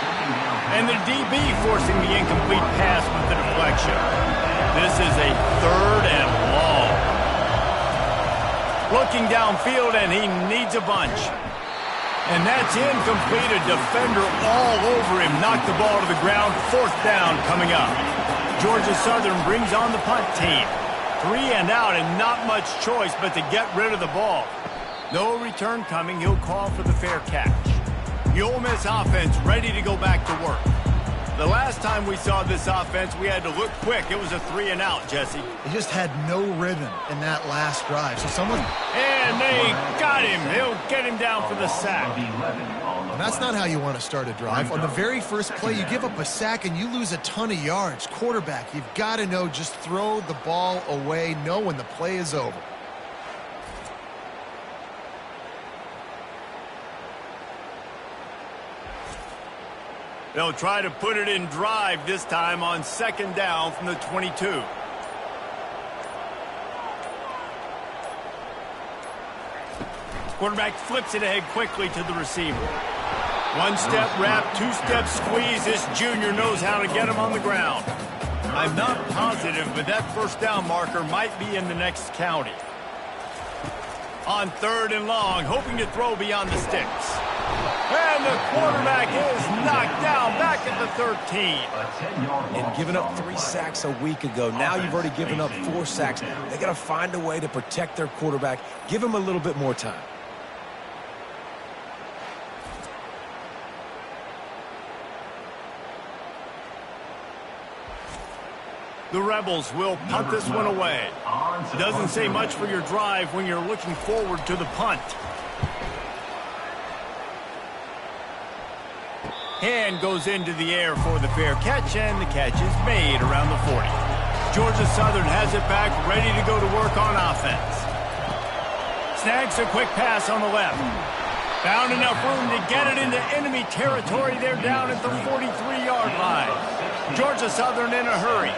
And the DB forcing the incomplete pass with the deflection. This is a 3rd and long. Looking downfield, and he needs a bunch. And that's incomplete. A defender all over him. Knocked the ball to the ground. 4th down coming up. Georgia Southern brings on the punt team. 3 and out, and not much choice but to get rid of the ball. No return coming. He'll call for the fair catch. The Ole Miss offense ready to go back to work. The last time we saw this offense, we had to look quick. It was a 3 and out, Jesse. They just had no rhythm in that last drive. So someone... And they got him. They'll get him down for the sack. And that's not how you want to start a drive. On the very first play, you give up a sack and you lose a ton of yards. Quarterback, you've got to know, just throw the ball away. Know when the play is over. They'll try to put it in drive this time on 2nd down from the 22. Quarterback flips it ahead quickly to the receiver. 1-step wrap, 2-step squeeze. This junior knows how to get him on the ground. I'm not positive, but that 1st down marker might be in the next county. On 3rd and long, hoping to throw beyond the sticks. And the quarterback is knocked down back at the 13. And giving up 3 sacks a week ago. Now you've already given up 4 sacks. They got to find a way to protect their quarterback. Give him a little bit more time. The Rebels will punt this one away. Doesn't say much for your drive when you're looking forward to the punt. Hand goes into the air for the fair catch, and the catch is made around the 40. Georgia Southern has it back, ready to go to work on offense. Snags a quick pass on the left. Found enough room to get it into enemy territory. They're down at the 43-yard line. Georgia Southern in a hurry.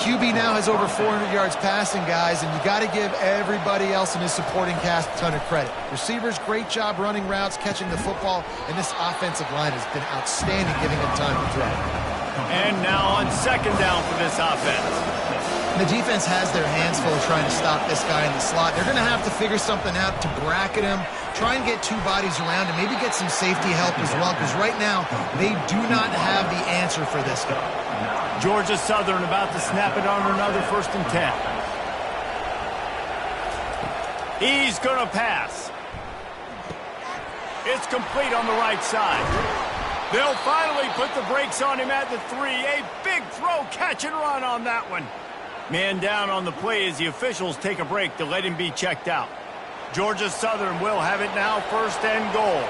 QB now has over 400 yards passing, guys, and you got to give everybody else in his supporting cast a ton of credit. Receivers, great job running routes, catching the football, and this offensive line has been outstanding, giving him time to throw. And now on 2nd down for this offense. The defense has their hands full trying to stop this guy in the slot. They're going to have to figure something out to bracket him, try and get two bodies around him, maybe get some safety help as well, because right now they do not have the answer for this guy. Georgia Southern about to snap it on another 1st and 10. He's going to pass. It's complete on the right side. They'll finally put the brakes on him at the 3. A big throw, catch and run on that one. Man down on the play as the officials take a break to let him be checked out. Georgia Southern will have it now, 1st and goal.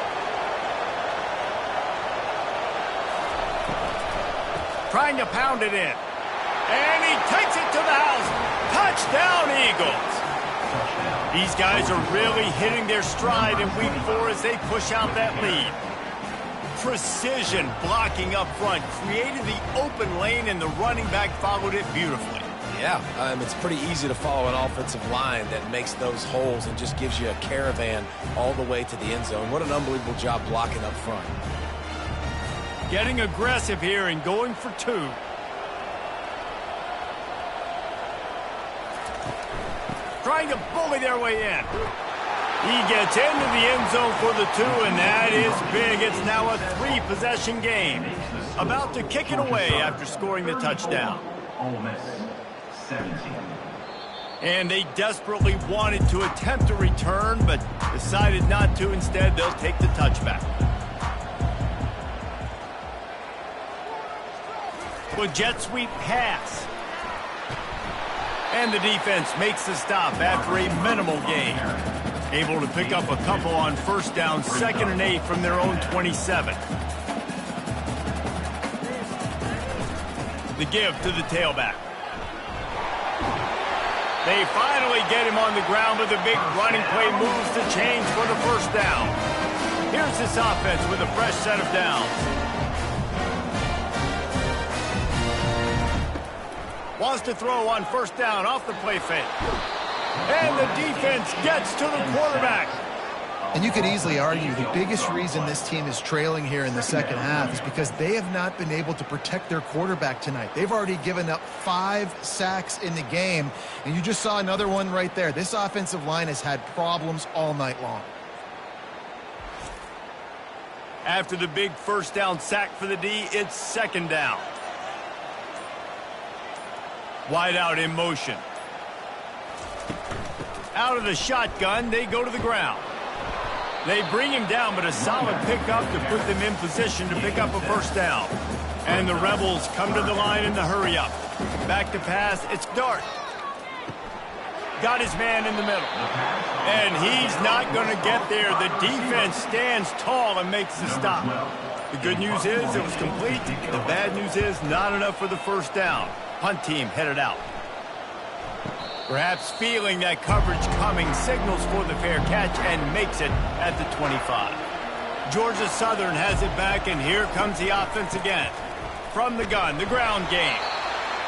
Trying to pound it in. And he takes it to the house. Touchdown, Eagles. These guys are really hitting their stride in week 4 as they push out that lead. Precision blocking up front created the open lane, and the running back followed it beautifully. Yeah, it's pretty easy to follow an offensive line that makes those holes and just gives you a caravan all the way to the end zone. What an unbelievable job blocking up front. Getting aggressive here and going for 2. Trying to bully their way in. He gets into the end zone for the 2, and that is big. It's now a 3-possession game. About to kick it away after scoring the touchdown. And they desperately wanted to attempt a return, but decided not to. Instead, they'll take the touchback. A jet sweep pass. And the defense makes the stop after a minimal gain. Able to pick up a couple on 1st down, 2nd and 8 from their own 27. The give to the tailback. They finally get him on the ground, but the big running play moves the chains for the 1st down. Here's this offense with a fresh set of downs. Wants to throw on 1st down off the play fake. And the defense gets to the quarterback. And you could easily argue the biggest reason this team is trailing here in the 2nd half is because they have not been able to protect their quarterback tonight. They've already given up 5 sacks in the game, and you just saw another one right there. This offensive line has had problems all night long. After the big 1st down sack for the D, it's 2nd down. Wide out in motion. Out of the shotgun, they go to the ground. They bring him down, but a solid pickup to put them in position to pick up a 1st down. And the Rebels come to the line in the hurry-up. Back to pass, it's Dart. Got his man in the middle. And he's not going to get there. The defense stands tall and makes the stop. The good news is it was complete. The bad news is not enough for the 1st down. Punt team headed out. Perhaps feeling that coverage coming, signals for the fair catch and makes it at the 25. Georgia Southern has it back, and here comes the offense again. From the gun, the ground game.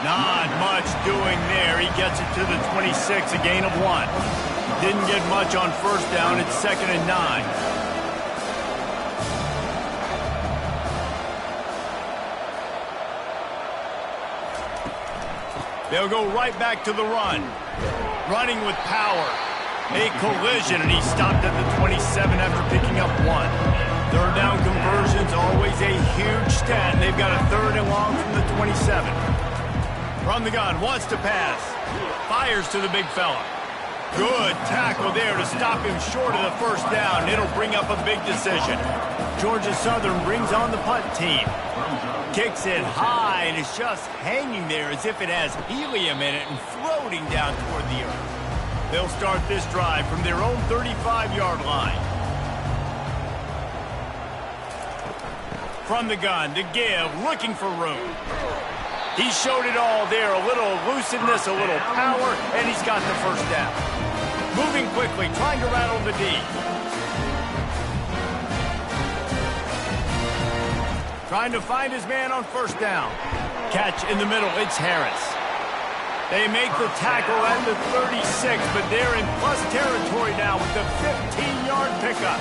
Not much doing there. He gets it to the 26, a gain of 1. Didn't get much on 1st down. It's 2nd and 9. They'll go right back to the run. Running with power. A collision, and he stopped at the 27 after picking up 1. 3rd down conversions, always a huge stat. They've got a 3rd and long from the 27. From the gun, wants to pass. Fires to the big fella. Good tackle there to stop him short of the 1st down. It'll bring up a big decision. Georgia Southern brings on the punt team. Kicks it high, and it's just hanging there as if it has helium in it and floating down toward the earth. They'll start this drive from their own 35-yard line. From the gun, the give, looking for room. He showed it all there, a little elusiveness, a little power, and he's got the 1st down. Moving quickly, trying to rattle the D. Trying to find his man on 1st down. Catch in the middle, it's Harris. They make the tackle at the 36, but they're in plus territory now with the 15-yard pickup.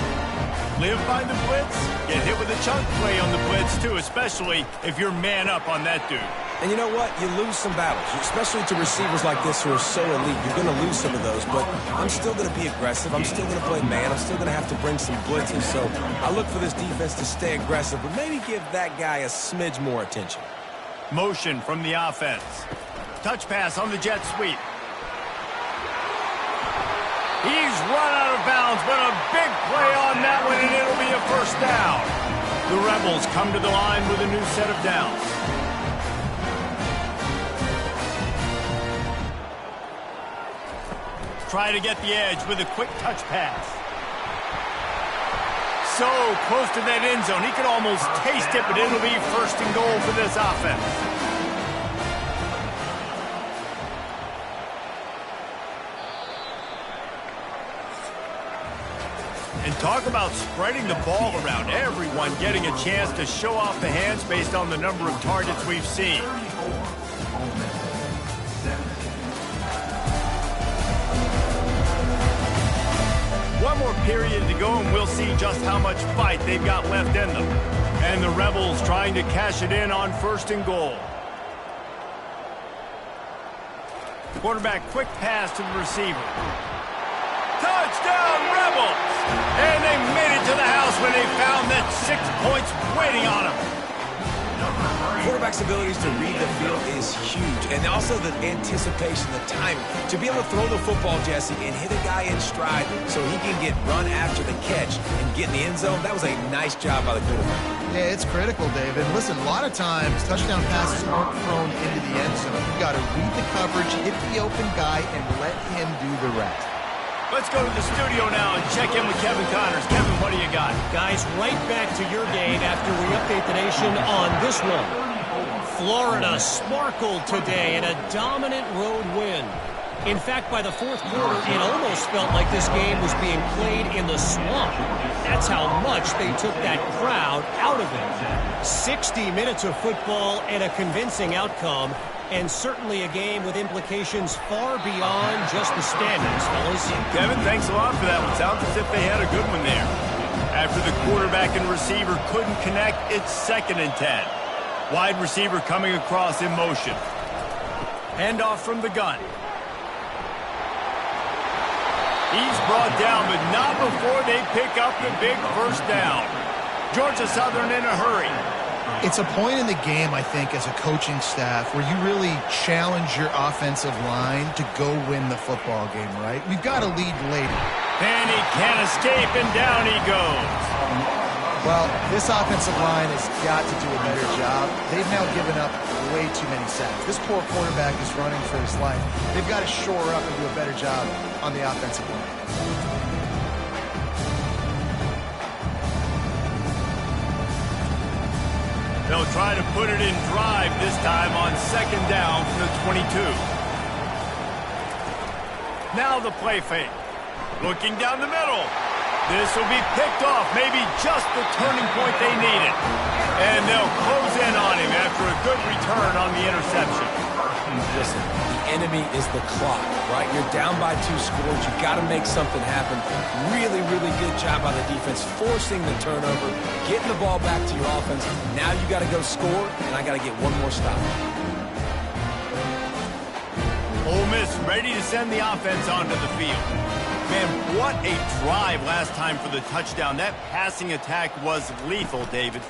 Live by the blitz, get hit with a chunk play on the blitz too, especially if you're man up on that dude. And you know what? You lose some battles, especially to receivers like this who are so elite. You're going to lose some of those, but I'm still going to be aggressive. I'm still going to play man. I'm still going to have to bring some blitzes. So I look for this defense to stay aggressive, but maybe give that guy a smidge more attention. Motion from the offense. Touch pass on the jet sweep. He's run out of bounds, but a big play on that one, and it'll be a first down. The Rebels come to the line with a new set of downs. Try to get the edge with a quick touch pass. So close to that end zone. He could almost taste it, but it'll be first and goal for this offense. And talk about spreading the ball around. Everyone getting a chance to show off the hands based on the number of targets we've seen. One more period to go, and we'll see just how much fight they've got left in them. And the Rebels trying to cash it in on first and goal. Quarterback quick pass to the receiver. Touchdown, Rebels! And they made it to the house when they found that 6 points waiting on them. Quarterback's abilities to read the field is huge, and also the anticipation, the timing. To be able to throw the football, Jesse, and hit a guy in stride so he can get run after the catch and get in the end zone, that was a nice job by the quarterback. Yeah, it's critical, David. Listen, a lot of times touchdown passes aren't thrown into the end zone. You've got to read the coverage, hit the open guy, and let him do the rest. Let's go to the studio now and check in with Kevin Connors. Kevin, what do you got? Guys, right back to your game after we update the nation on this one. Florida sparkled today in a dominant road win. In fact, by the fourth quarter, it almost felt like this game was being played in the swamp. That's how much they took that crowd out of it. 60 minutes of football and a convincing outcome, and certainly a game with implications far beyond just the standings, fellas. Kevin, thanks a lot for that one. Sounds as if they had a good one there. After the quarterback and receiver couldn't connect, it's 2nd and 10. Wide receiver coming across in motion. Handoff from the gun. He's brought down, but not before they pick up the big first down. Georgia Southern in a hurry. It's a point in the game, I think, as a coaching staff where you really challenge your offensive line to go win the football game, right? We've got to lead late. Manny can't escape, and down he goes. Well, this offensive line has got to do a better job. They've now given up way too many sacks. This poor quarterback is running for his life. They've got to shore up and do a better job on the offensive line. They'll try to put it in drive this time on 2nd down from the 22. Now the play fake. Looking down the middle. This will be picked off, maybe just the turning point they needed. And they'll close in on him after a good return on the interception. Listen, the enemy is the clock, right? You're down by 2 scores. You got to make something happen. Really, really good job by the defense, forcing the turnover, getting the ball back to your offense. Now you got to go score, and I got to get one more stop. Ole Miss ready to send the offense onto the field. Man, what a drive last time for the touchdown. That passing attack was lethal, David.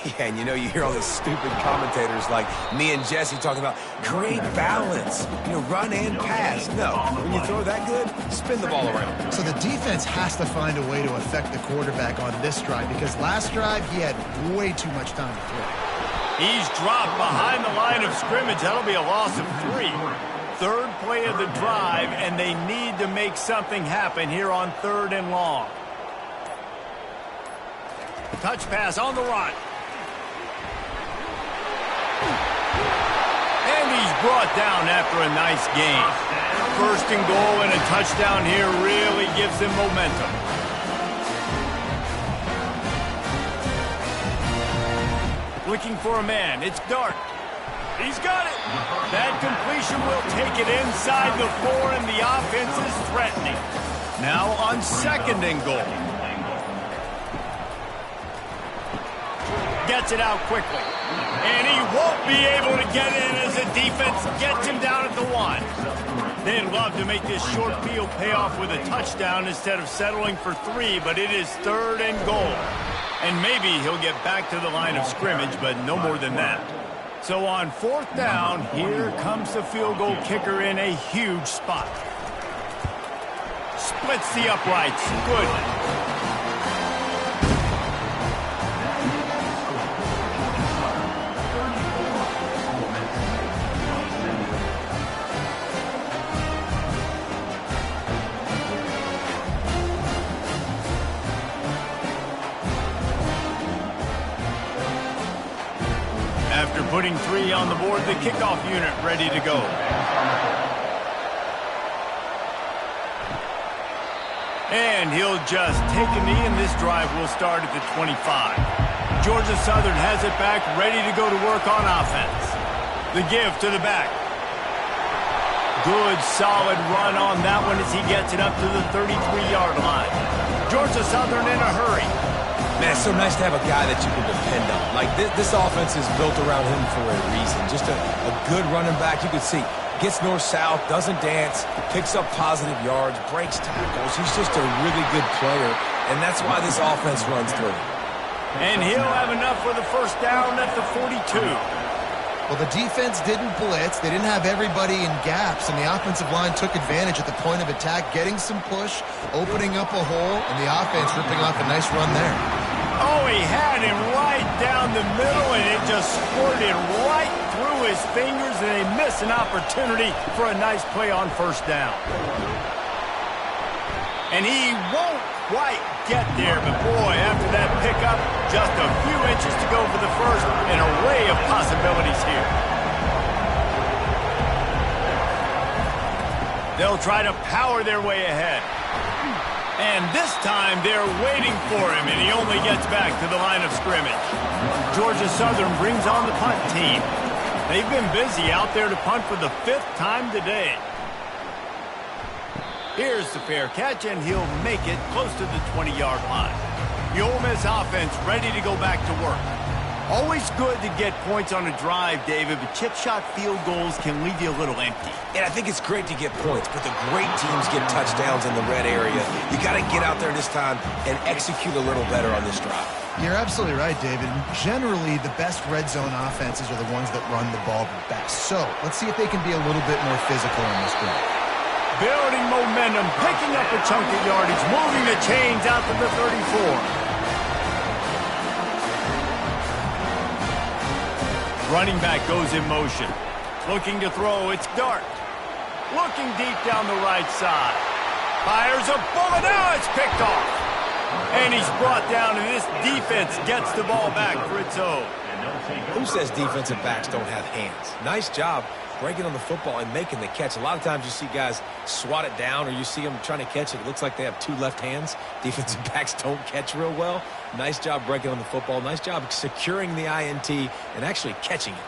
Yeah, and you hear all these stupid commentators like me and Jesse talking about great balance, run and pass. No, when you throw that good, spin the ball around. So the defense has to find a way to affect the quarterback on this drive because last drive he had way too much time to throw. He's dropped behind the line of scrimmage. That'll be a loss of 3. 3rd play of the drive, and they need to make something happen here on 3rd and long. Touch pass on the run. And he's brought down after a nice gain. 1st and goal and a touchdown here really gives them momentum. Looking for a man. It's Dart. He's got it. That completion will take it inside the 4, and the offense is threatening. Now on 2nd and goal. gets it out quickly. And he won't be able to get in as the defense gets him down at the 1. They'd love to make this short field pay off with a touchdown instead of settling for 3, but it is 3rd and goal. And maybe he'll get back to the line of scrimmage, but no more than that. So on 4th down, here comes the field goal kicker in a huge spot. Splits the uprights. Good. After putting 3 on the board, the kickoff unit ready to go. And he'll just take a knee, and this drive will start at the 25. Georgia Southern has it back, ready to go to work on offense. The give to the back. Good, solid run on that one as he gets it up to the 33-yard line. Georgia Southern in a hurry. Man, it's so nice to have a guy that you can depend on. Like, this offense is built around him for a reason. Just a good running back. You can see, gets north-south, doesn't dance, picks up positive yards, breaks tackles. He's just a really good player, and that's why this offense runs through. And he'll have enough for the first down at the 42. Well, the defense didn't blitz. They didn't have everybody in gaps, and the offensive line took advantage at the point of attack, getting some push, opening up a hole, and the offense ripping off a nice run there. Oh, he had him right down the middle, and it just squirted right through his fingers, and they miss an opportunity for a nice play on first down. And he won't quite get there, but boy, after that pickup, just a few inches to go for the first, an array of possibilities here. They'll try to power their way ahead. And this time, they're waiting for him, and he only gets back to the line of scrimmage. Georgia Southern brings on the punt team. They've been busy out there to punt for the 5th time today. Here's the fair catch, and he'll make it close to the 20-yard line. The Ole Miss offense ready to go back to work. Always good to get points on a drive, David, but chip shot field goals can leave you a little empty. And I think it's great to get points, but the great teams get touchdowns in the red area. You got to get out there this time and execute a little better on this drive. You're absolutely right, David. Generally, the best red zone offenses are the ones that run the ball the best. So let's see if they can be a little bit more physical on this drive. Building momentum, picking up a chunk of yardage, moving the chains out to the 34. Running back goes in motion. Looking to throw, it's Dart. Looking deep down the right side. Fires a bullet, now it's picked off. And he's brought down, and this defense gets the ball back for its own. Who says defensive backs don't have hands? Nice job breaking on the football and making the catch. A lot of times you see guys swat it down, or you see them trying to catch it. It looks like they have 2 left hands. Defensive backs don't catch real well. Nice job breaking on the football. Nice job securing the INT and actually catching it.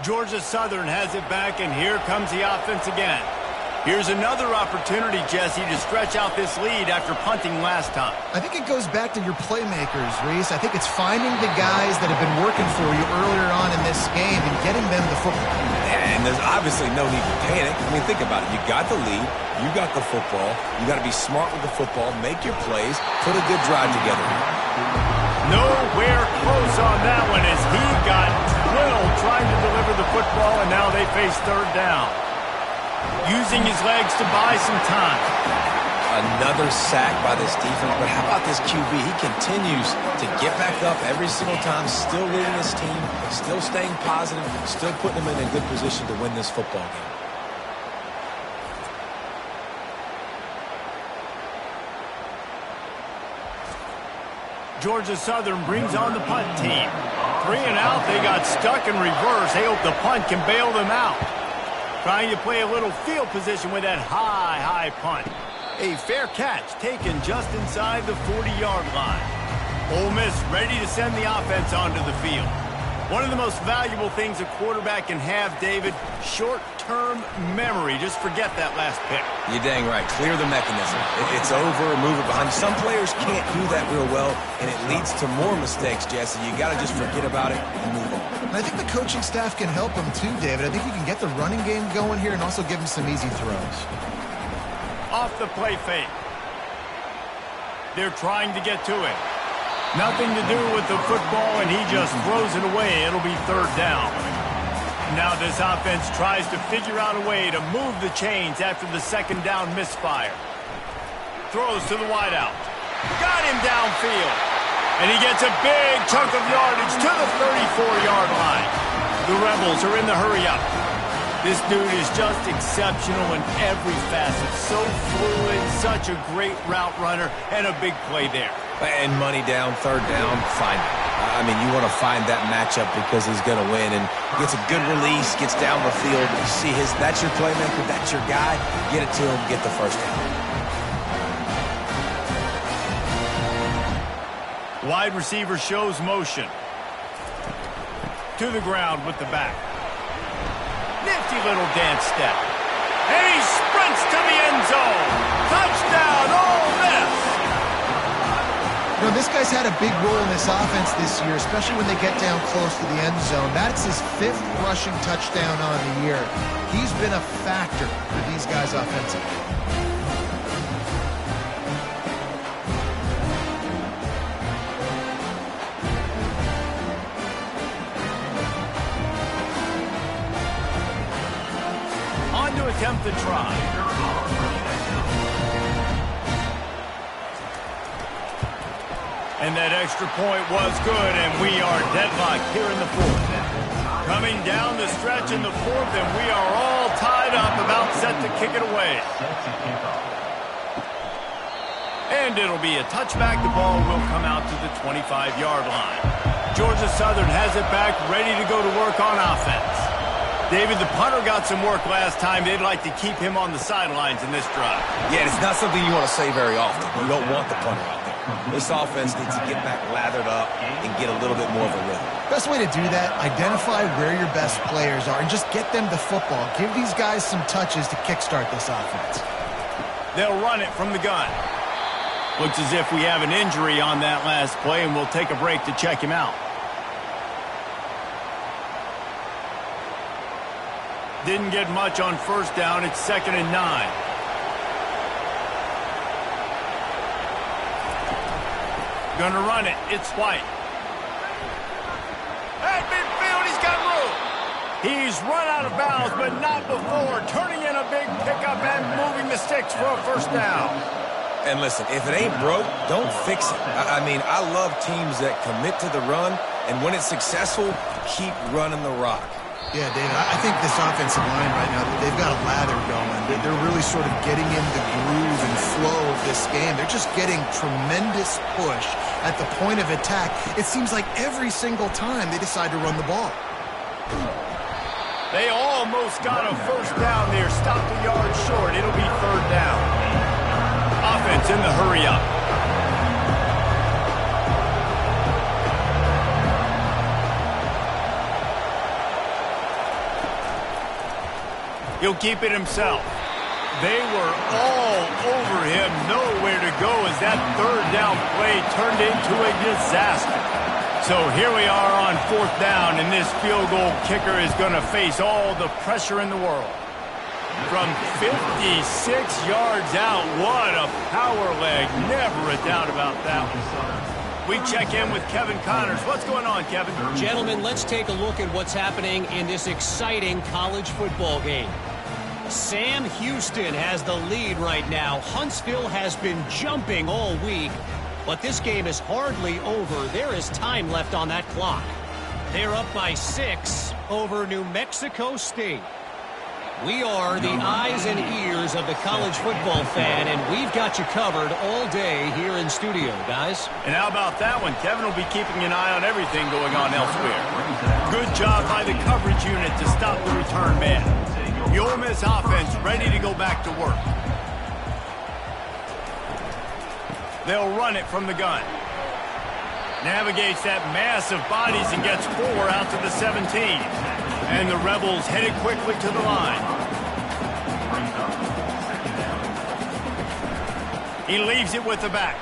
Georgia Southern has it back, and here comes the offense again. Here's another opportunity, Jesse, to stretch out this lead after punting last time. I think it goes back to your playmakers, Reese. I think it's finding the guys that have been working for you earlier on in this game and getting them the football. And there's obviously no need to panic. I mean, think about it. You got the lead. You got the football. You got to be smart with the football. Make your plays. Put a good drive together. Nowhere close on that one as he got drilled trying to deliver the football, and now they face 3rd down. Using his legs to buy some time. Another sack by this defense, but how about this QB? He continues to get back up every single time, still leading his team, still staying positive, still putting them in a good position to win this football game. Georgia Southern brings on the punt team. 3 and out, they got stuck in reverse. They hope the punt can bail them out. Trying to play a little field position with that high punt. A fair catch taken just inside the 40-yard line. Ole Miss ready to send the offense onto the field. One of the most valuable things a quarterback can have, David, short-term memory. Just forget that last pick. You're dang right. Clear the mechanism. It's over, move it behind. Some players can't do that real well, and it leads to more mistakes, Jesse. You got to just forget about it and move on. And I think the coaching staff can help him too, David. I think you can get the running game going here and also give him some easy throws. Off the play fake. They're trying to get to it. Nothing to do with the football, and he just throws it away. It'll be third down. Now this offense tries to figure out a way to move the chains after the second down misfire. Throws to the wideout. Got him downfield. And he gets a big chunk of yardage to the 34-yard line. The Rebels are in the hurry-up. This dude is just exceptional in every facet. So fluid, such a great route runner, and a big play there. And money down, third down, find it. I mean, you want to find that matchup because he's going to win. And gets a good release, gets down the field. You see that's your playmaker, that's your guy. Get it to him, get the first down. Wide receiver shows motion. To the ground with the back. Nifty little dance step. And he sprints to the end zone. Touchdown, Ole Miss. You know, this guy's had a big role in this offense this year, especially when they get down close to the end zone. That's his 5th rushing touchdown on the year. He's been a factor for these guys offensively. On to attempt the try. And that extra point was good, and we are deadlocked here in the fourth. Coming down the stretch in the fourth, and we are all tied up, about set to kick it away. And it'll be a touchback. The ball will come out to the 25-yard line. Georgia Southern has it back, ready to go to work on offense. David, the punter got some work last time. They'd like to keep him on the sidelines in this drive. Yeah, it's not something you want to say very often. You don't want the punter out there. This offense needs to get back lathered up and get a little bit more of a rhythm. Best way to do that, identify where your best players are and just get them the football. Give these guys some touches to kickstart this offense. They'll run it from the gun. Looks as if we have an injury on that last play, and we'll take a break to check him out. Didn't get much on first down. It's 2nd and 9. Gonna run it. It's White. At midfield, he's got room. He's run out of bounds, but not before. Turning in a big pickup and moving the sticks for a first down. And listen, if it ain't broke, don't fix it. I mean, I love teams that commit to the run, and when it's successful, keep running the rock. Yeah, David, I think this offensive line right now, they've got a lather going. They're really sort of getting in the groove and flow of this game. They're just getting tremendous push at the point of attack. It seems like every single time they decide to run the ball. They almost got a first down there. Stopped a yard short. It'll be third down. Offense in the hurry-up. He'll keep it himself. They were all over him, nowhere to go as that third down play turned into a disaster. So here we are on fourth down, and this field goal kicker is going to face all the pressure in the world. From 56 yards out, what a power leg. Never a doubt about that one. We check in with Kevin Connors. What's going on, Kevin? Gentlemen, let's take a look at what's happening in this exciting college football game. Sam Houston has the lead right now. Huntsville has been jumping all week, but this game is hardly over. There is time left on that clock. They're up by 6 over New Mexico State. We are the eyes and ears of the college football fan, and we've got you covered all day here in studio, guys. And how about that one? Kevin will be keeping an eye on everything going on elsewhere. Good job by the coverage unit to stop the return man. The Ole Miss offense ready to go back to work. They'll run it from the gun. Navigates that mass of bodies and gets 4 out to the 17. And the Rebels headed quickly to the line. He leaves it with the back.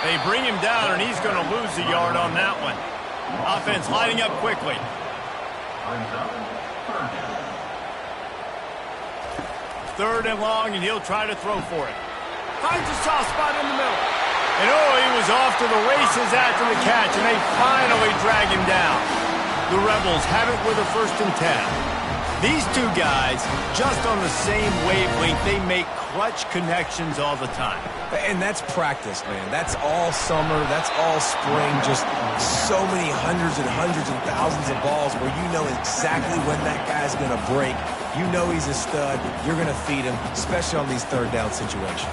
They bring him down, and he's going to lose a yard on that one. Offense lining up quickly. Third and long, and he'll try to throw for it. Finds a soft spot in the middle. And oh, he was off to the races after the catch, and they finally drag him down. The Rebels have it with a 1st and 10. These two guys, just on the same wavelength, they make clutch connections all the time. And that's practice, man. That's all summer. That's all spring. Just so many hundreds and thousands of balls where you know exactly when that guy's going to break. You know he's a stud. You're going to feed him, especially on these third down situations.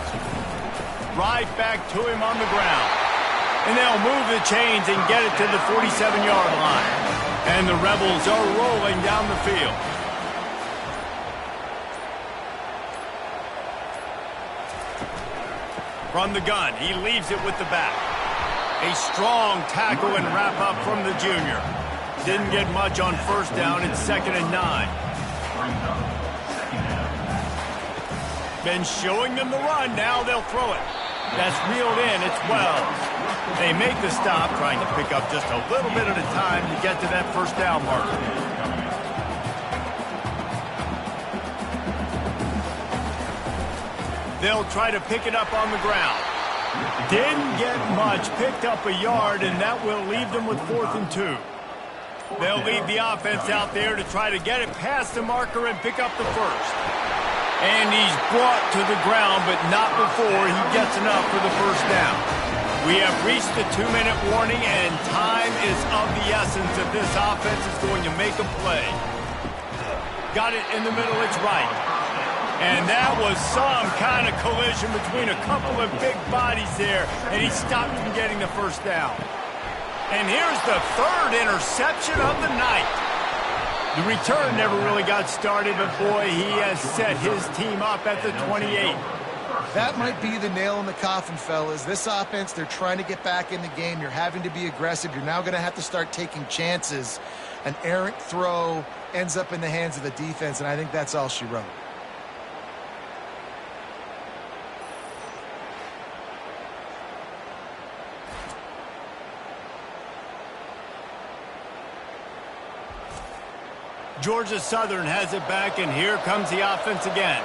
Right back to him on the ground. And they'll move the chains and get it to the 47-yard line. And the Rebels are rolling down the field. From the gun, he leaves it with the back. A strong tackle and wrap up from the junior. Didn't get much on 1st down. It's 2nd and 9. Been showing them the run. Now they'll throw it. That's reeled in. It's Wells. They make the stop, trying to pick up just a little bit at a time to get to that 1st down marker. They'll try to pick it up on the ground. Didn't get much. Picked up a yard, and that will leave them with 4th and 2. They'll leave the offense out there to try to get it past the marker and pick up the 1st. And he's brought to the ground, but not before he gets enough for the 1st down. We have reached the 2-minute warning, and time is of the essence if this offense is going to make a play. Got it in the middle. It's right. And that was some kind of collision between a couple of big bodies there, and he stopped from getting the 1st down. And here's the 3rd interception of the night. The return never really got started, but boy, he has set his team up at the 28. That might be the nail in the coffin, fellas. This offense, they're trying to get back in the game. You're having to be aggressive. You're now going to have to start taking chances. An errant throw ends up in the hands of the defense, and I think that's all she wrote. Georgia Southern has it back, and here comes the offense again.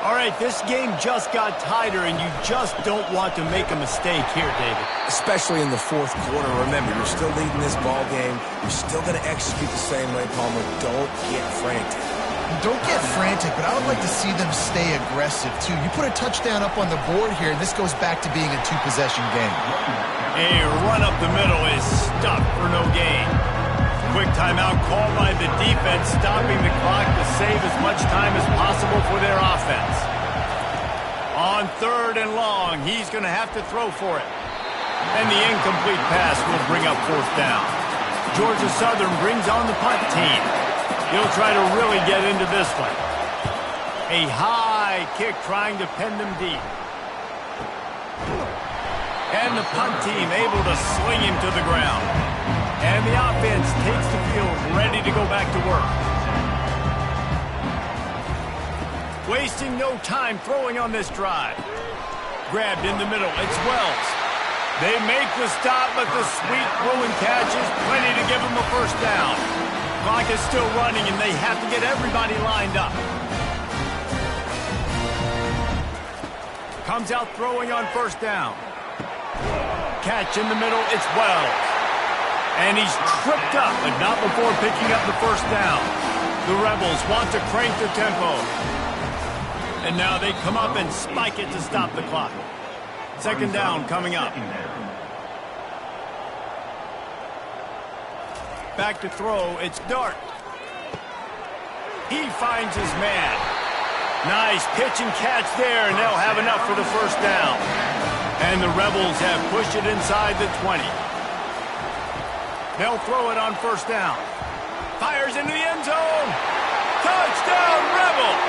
All right, this game just got tighter, and you just don't want to make a mistake here, David. Especially in the 4th quarter. Remember, you're still leading this ball game. You're still going to execute the same way, Palmer. Don't get frantic. Don't get frantic, but I would like to see them stay aggressive, too. You put a touchdown up on the board here, and this goes back to being a 2-possession game. A run up the middle is stuffed for no gain. Quick timeout called by the defense, stopping the clock to save as much time as possible for their offense. On 3rd and long, he's going to have to throw for it. And the incomplete pass will bring up 4th down. Georgia Southern brings on the punt team. He'll try to really get into this one. A high kick trying to pin them deep. And the punt team able to sling him to the ground. And the offense takes the field, ready to go back to work. Wasting no time throwing on this drive. Grabbed in the middle. It's Wells. They make the stop, but the sweet throw and catch is plenty to give them a 1st down. Clock is still running, and they have to get everybody lined up. Comes out throwing on 1st down. Catch in the middle. It's Wells. And he's tripped up, but not before picking up the 1st down. The Rebels want to crank the tempo. And now they come up and spike it to stop the clock. 2nd down coming up. Back to throw, it's Dart. He finds his man. Nice pitch and catch there, and they'll have enough for the 1st down. And the Rebels have pushed it inside the 20. They'll throw it on 1st down. Fires into the end zone. Touchdown, Rebels!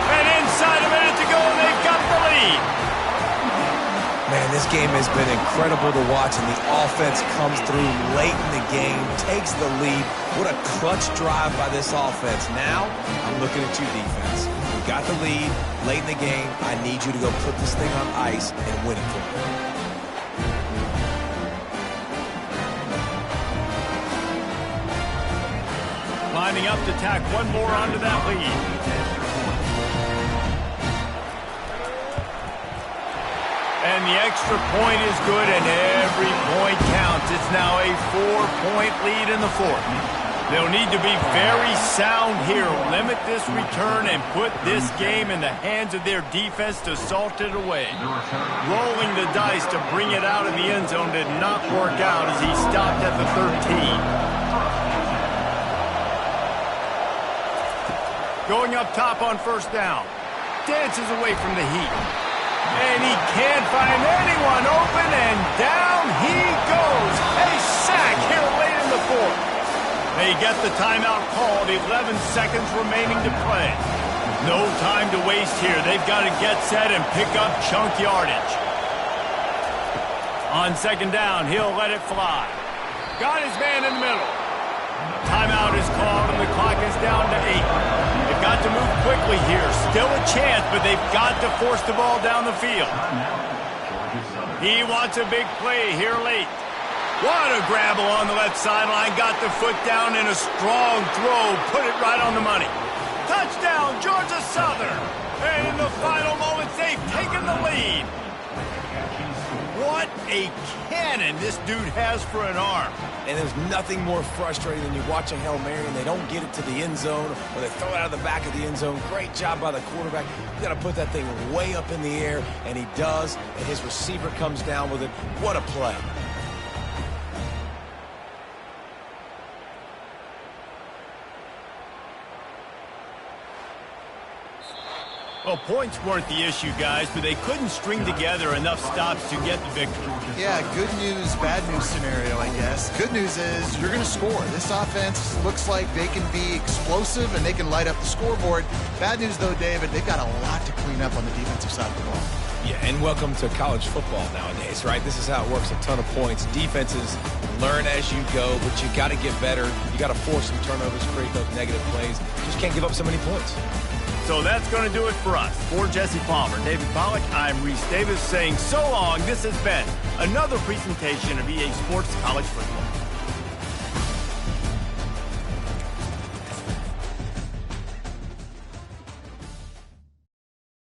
And inside a minute to go, and they've got the lead. Man, this game has been incredible to watch, and the offense comes through late in the game, takes the lead. What a clutch drive by this offense. Now, I'm looking at you, defense. You got the lead late in the game. I need you to go put this thing on ice and win it for me. Lining up to tack one more onto that lead. And the extra point is good, and every point counts. It's now a 4-point lead in the fourth. They'll need to be very sound here, limit this return, and put this game in the hands of their defense to salt it away. Rolling the dice to bring it out of the end zone did not work out as he stopped at the 13. Going up top on first down. Dances away from the heat. And he can't find anyone open, and down he goes. A sack here late in the fourth. They get the timeout called, 11 seconds remaining to play. No time to waste here. They've got to get set and pick up chunk yardage. On second down, he'll let it fly. Got his man in the middle. Timeout is called, and the clock is down to 8. They've got to move quickly here. Still a chance, but they've got to force the ball down the field. He wants a big play here late. What a grab along the left sideline. Got the foot down in a strong throw. Put it right on the money. Touchdown, Georgia Southern. And in the final moments, they've taken the lead. What a cannon this dude has for an arm. And there's nothing more frustrating than you watch a Hail Mary and they don't get it to the end zone, or they throw it out of the back of the end zone. Great job by the quarterback. You got to put that thing way up in the air, and he does, and his receiver comes down with it. What a play. Well, points weren't the issue, guys, but they couldn't string together enough stops to get the victory. Yeah, good news, bad news scenario, I guess. Good news is you're going to score. This offense looks like they can be explosive and they can light up the scoreboard. Bad news, though, David, they've got a lot to clean up on the defensive side of the ball. Yeah, and welcome to college football nowadays, right? This is how it works, a ton of points. Defenses learn as you go, but you got to get better. You got to force some turnovers, create those negative plays. Just can't give up so many points. So that's going to do it for us. For Jesse Palmer, David Pollack, I'm Reese Davis saying so long. This has been another presentation of EA Sports College Football.